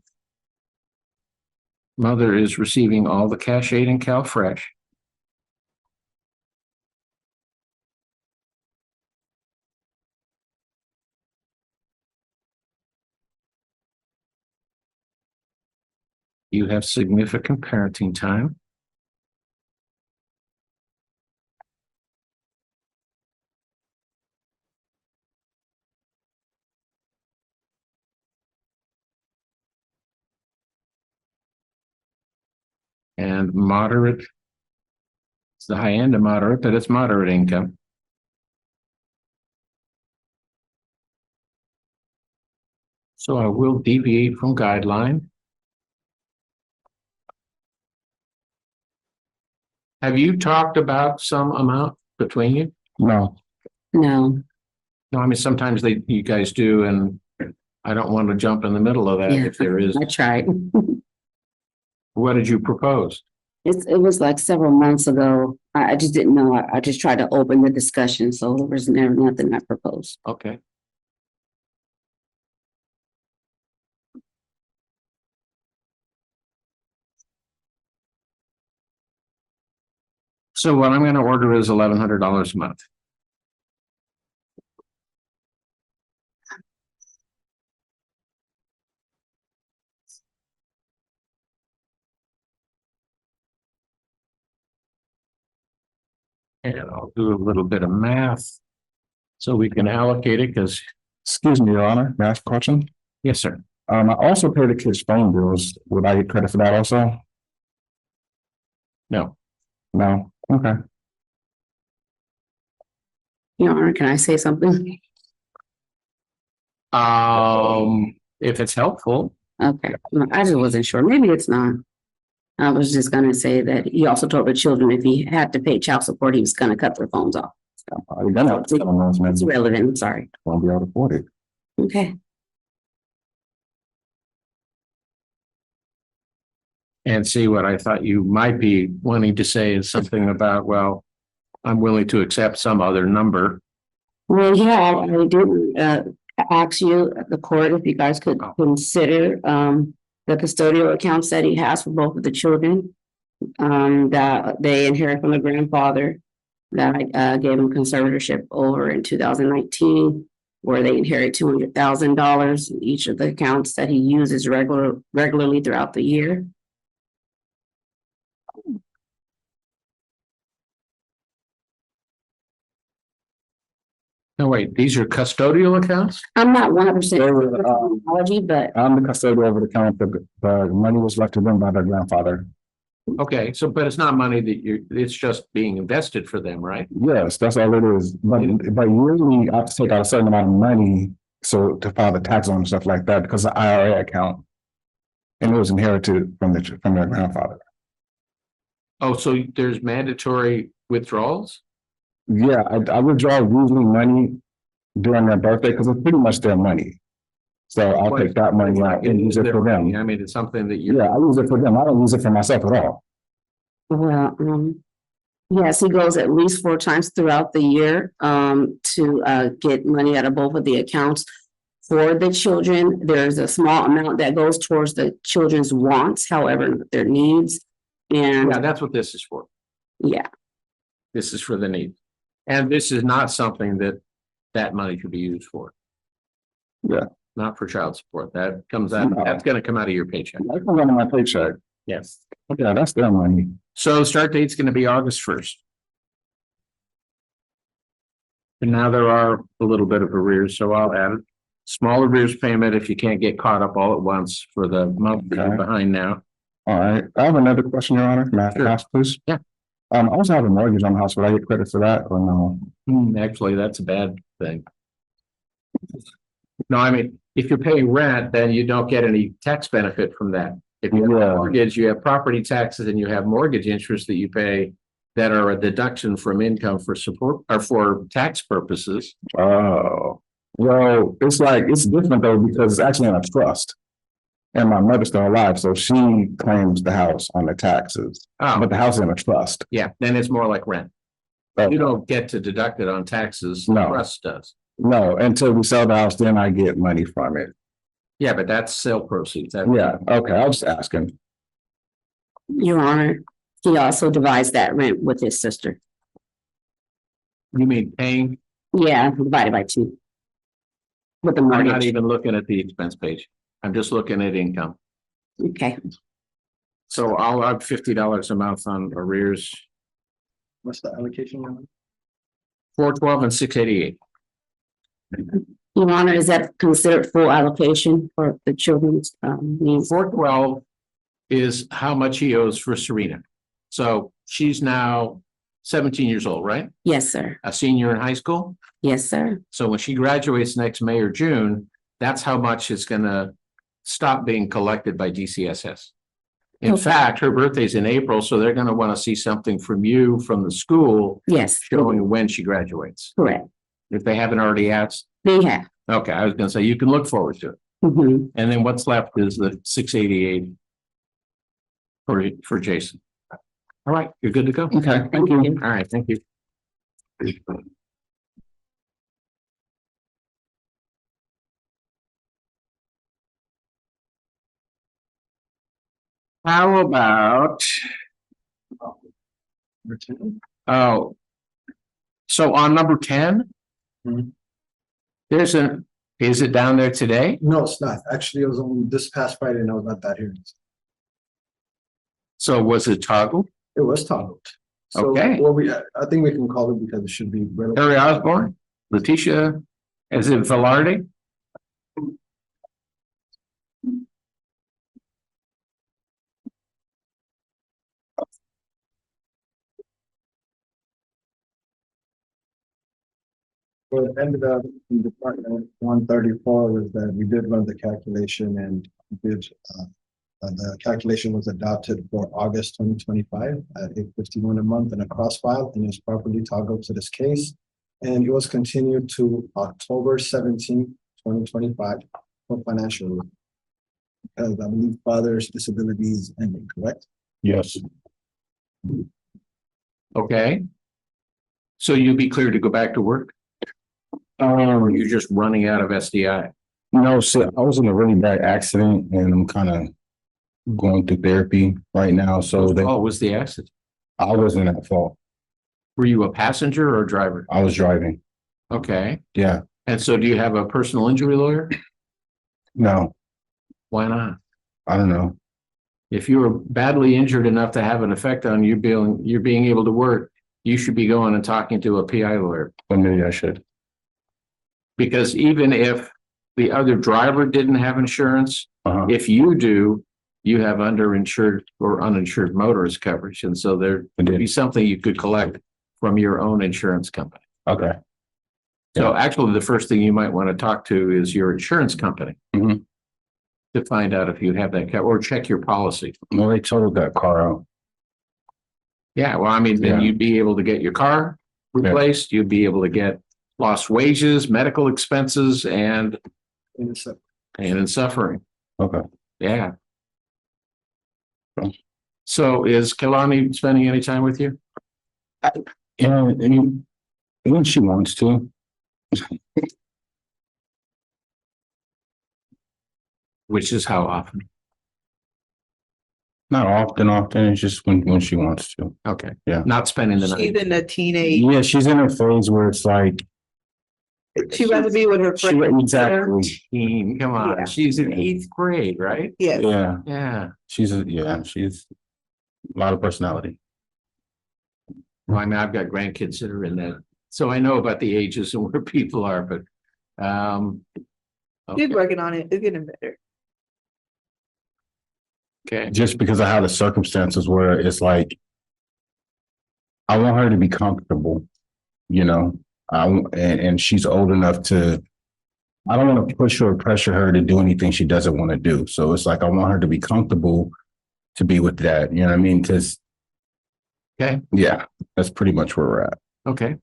G: Mother is receiving all the cash aid and CalFresh. You have significant parenting time. And moderate. It's the high end of moderate, but it's moderate income. So I will deviate from guideline. Have you talked about some amount between you? No.
S: No.
G: No, I mean, sometimes you guys do, and I don't want to jump in the middle of that
S: Yeah,
G: if there is.
S: I tried.
G: What did you propose?
S: It was like several months ago. I just didn't know. I just tried to open the discussion, so there was never nothing I proposed.
G: Okay. So what I'm going to order is $1,100 a month. And I'll do a little bit of math so we can allocate it because.
T: Excuse me, Your Honor, may I ask a question?
G: Yes, sir.
T: I also pay the kids' phone bills. Would I get credit for that also?
G: No.
T: No? Okay.
S: Your Honor, can I say something?
G: If it's helpful.
S: Okay, no, I just wasn't sure. Maybe it's not. I was just gonna say that he also told the children if he had to pay child support, he was gonna cut their phones off. It's relevant, I'm sorry.
T: Won't be able to afford it.
S: Okay.
G: And see, what I thought you might be wanting to say is something about, well, I'm willing to accept some other number.
S: Well, yeah, I did ask you, the court, if you guys could consider the custodial accounts that he has for both of the children that they inherit from the grandfather that I gave him conservatorship over in 2019, where they inherit $200,000 in each of the accounts that he uses regularly throughout the year.
G: No, wait, these are custodial accounts?
S: I'm not 100% technology, but
T: I'm the custodian over the account. The money was left to them by their grandfather.
G: Okay, so, but it's not money that it's just being invested for them, right?
T: Yes, that's all it is. But usually I have to take out a certain amount of money so to file the tax on and stuff like that because the IRA account, and it was inherited from their grandfather.
G: Oh, so there's mandatory withdrawals?
T: Yeah, I withdraw usually money during their birthday because it's pretty much their money. So I'll take that money out and use it for them.
G: I mean, it's something that you.
T: Yeah, I use it for them. I don't use it for myself at all.
S: well, yes, he goes at least 4 times throughout the year to get money out of both of the accounts for the children. There's a small amount that goes towards the children's wants, however, their needs. And
G: Yeah, that's what this is for.
S: yeah,
G: This is for the need. And this is not something that money should be used for.
T: Yeah.
G: Not for child support. That comes out,
T: No.
G: that's gonna come out of your paycheck.
T: That comes out of my paycheck.
G: Yes.
T: Okay, that's their money.
G: So the start date's gonna be August 1st. And now there are a little bit of arrears, so I'll add it. Small arrears payment if you can't get caught up all at once for the month that you're behind now.
T: All right. I have another question, Your Honor. May I ask, please?
G: Yeah.
T: I also have a mortgage on the house. Would I get credit for that or no?
G: Actually, that's a bad thing. No, I mean, if you're paying rent, then you don't get any tax benefit from that. If you have a mortgage, you have property taxes and you have mortgage interest that you pay that are a deduction from income for support or for tax purposes.
T: Oh, well, it's different though because it's actually in a trust. And my mother's still alive, so she claims the house on the taxes.
G: Oh.
T: But the house is in a trust.
G: Yeah, then it's more like rent. You don't get to deduct it on taxes.
T: No.
G: Trust does.
T: No, until we sell the house, then I get money from it.
G: Yeah, but that's sale proceeds.
T: Yeah, okay, I was asking.
S: Your Honor, he also divides that rent with his sister.
G: You mean paying?
S: Yeah, divided by 2. With the
G: I'm not
S: mortgage.
G: even looking at the expense page. I'm just looking at income.
S: Okay.
G: So I'll have $50 a month on arrears,
H: What's the allocation? Ron?
G: 412 and 688.
S: Your Honor, is that considered full allocation for the children's needs?
G: 412 is how much he owes for Serena. So she's now 17 years old, right?
S: Yes, sir.
G: A senior in high school.
S: Yes, sir.
G: So when she graduates next May or June, that's how much is gonna stop being collected by DCSS. In
S: Okay.
G: fact, her birthday's in April, so they're gonna want to see something from you, from the school,
S: Yes.
G: showing when she graduates.
S: Correct.
G: If they haven't already asked,
S: They have.
G: okay, I was gonna say, you can look forward to it.
S: Mhm.
G: And then what's left is the 688 for Jason. All right, you're good to go.
T: Okay, thank you.
G: All right, thank you. How about, oh, so on number 10?
H: Mhm.
G: Is it down there today?
H: No, it's not. Actually, it was on this past Friday and I was not that here.
G: So was it toggled?
H: It was toggled. So,
G: Okay.
H: well, I think we can call it because it should be.
G: Harry Osborne, Letitia, is it Velarde?
H: What ended up in Department 134 was that we did run the calculation and the calculation was adopted for August 2025 at $851 a month in a cross file and is properly toggled to this case. And it was continued to October 17, 2025 for financial review. Because I believe father's disability is ending, correct?
T: Yes.
G: Okay. So you'd be clear to go back to work? Or you're just running out of SDI?
T: No, so I was in a really bad accident and I'm kind of going through therapy right now, so
G: Oh, was the accident?
T: I wasn't at fault.
G: Were you a passenger or a driver?
T: I was driving.
G: Okay.
T: Yeah,
G: And so do you have a personal injury lawyer?
T: no,
G: Why not?
T: I don't know.
G: If you were badly injured enough to have an effect on you being able to work, you should be going and talking to a PI lawyer.
T: But maybe I should.
G: Because even if the other driver didn't have insurance, if you do, you have underinsured or uninsured motorist coverage. And so there would be something you could collect from your own insurance company.
T: Okay.
G: So actually, the first thing you might want to talk to is your insurance company to find out if you have that, or check your policy.
T: Well, they totaled that car out.
G: Yeah, well, I mean, then
T: Yeah.
G: you'd be able to get your car replaced, you'd be able to get lost wages, medical expenses, and pain and suffering.
T: Okay.
G: Yeah. So is Kelani spending any time with you?
T: Yeah, and when she wants to.
G: Which is how often?
T: Not often. It's just when she wants to.
G: Okay.
T: Yeah.
G: Not spending the night.
U: She's in a teenage,
T: Yeah, she's in a phase where it's like.
U: she wants to be with her friends.
T: Exactly.
G: Teen, come on,
U: Yeah.
G: she's in 8th grade, right?
U: Yes.
T: Yeah,
G: Yeah.
T: she's a lot of personality.
G: Well, I mean, I've got grandkids that are in that, so I know about the ages and where people are, but,
U: She's working on it. It's getting better.
G: okay.
T: Just because of how the circumstances were, it's like. I want her to be comfortable, you know, and she's old enough to. I don't want to push her or pressure her to do anything she doesn't want to do. So it's like, I want her to be comfortable to be with that, you know what I mean? Because.
G: Okay.
T: Yeah, that's pretty much where we're at.
G: Okay.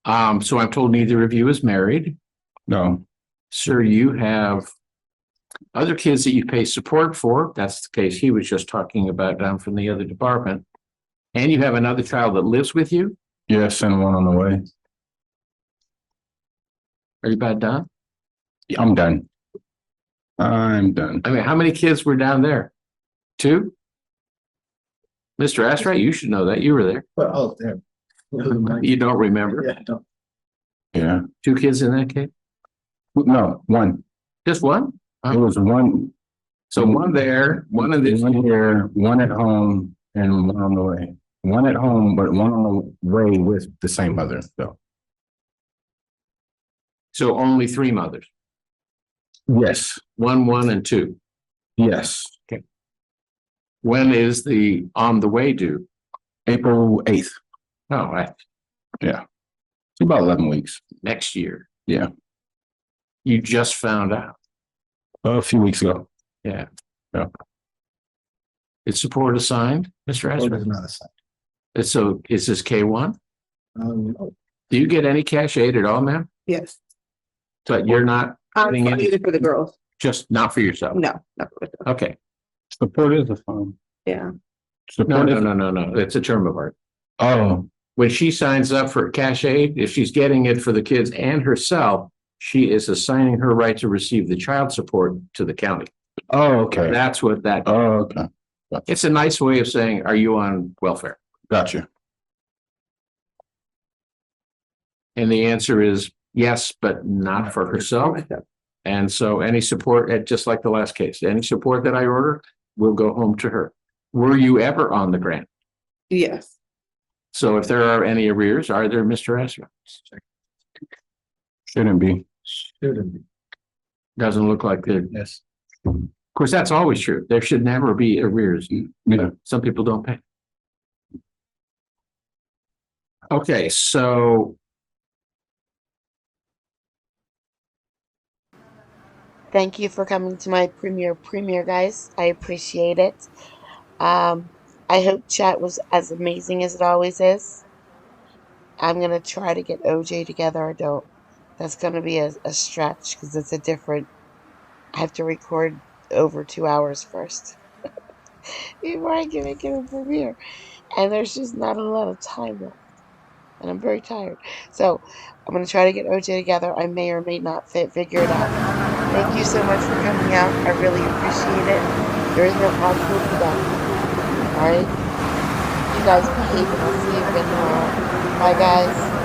G: So I'm told neither of you is married.
T: No.
G: Sir, you have other kids that you pay support for. That's the case he was just talking about down from the other department. And you have another child that lives with you?
T: Yes, and one on the way.
G: Are you about done?
T: Yeah, I'm done. I'm done.
G: I mean, how many kids were down there? 2? Mr. Astray, you should know that. You were there.
H: Oh, damn.
G: You don't remember?
H: Yeah, I don't.
T: Yeah.
G: 2 kids in that case?
T: No, one.
G: Just one?
T: It was one.
G: So one there, one in this.
T: One here, one at home, and one on the way. One at home, but one on the way with the same mother, so.
G: So only 3 mothers?
T: Yes.
G: 1, and 2.
T: Yes.
G: Okay. When is the on the way due?
T: April 8th.
G: Oh, right.
T: Yeah. It's about 11 weeks.
G: Next year.
T: Yeah.
G: You just found out.
T: A few weeks ago.
G: Yeah.
T: Yeah.
G: Is support assigned, Mr.
H: It
G: Asper?
H: is not assigned.
G: So is this K1?
H: No.
G: Do you get any cash aid at all, ma'am?
U: Yes.
G: So you're not getting any,
U: Either for the girls.
G: just not for yourself?
U: No, not for the,
G: Okay.
T: Support is a phone.
U: yeah.
T: Support is.
G: No. It's a term of art.
T: Oh,
G: When she signs up for cash aid, if she's getting it for the kids and herself, she is assigning her right to receive the child support to the county.
T: oh, okay.
G: That's what that,
T: Oh, okay.
G: it's a nice way of saying, are you on welfare?
T: Gotcha.
G: And the answer is yes, but not for herself. And so any support, just like the last case, any support that I order will go home to her. Were you ever on the grant?
U: Yes.
G: So if there are any arrears, are there, Mr. Ezra?
T: Shouldn't be.
H: Shouldn't be.
G: Doesn't look like there.
H: Yes.
G: Of course, that's always true. There should never be arrears.
T: Yeah.
G: Some people don't pay. Okay, so
A: Thank you for coming to my premiere, guys. I appreciate it. I hope chat was as amazing as it always is. I'm gonna try to get OJ together. I don't. That's gonna be a stretch because it's a different. I have to record over 2 hours first before I can make it a premiere, and there's just not a lot of time left, and I'm very tired. So I'm gonna try to get OJ together. I may or may not figure it out. Thank you so much for coming out. I really appreciate it. There is no possible for that. Alright? You guys behave and I'll see you again tomorrow. Bye guys.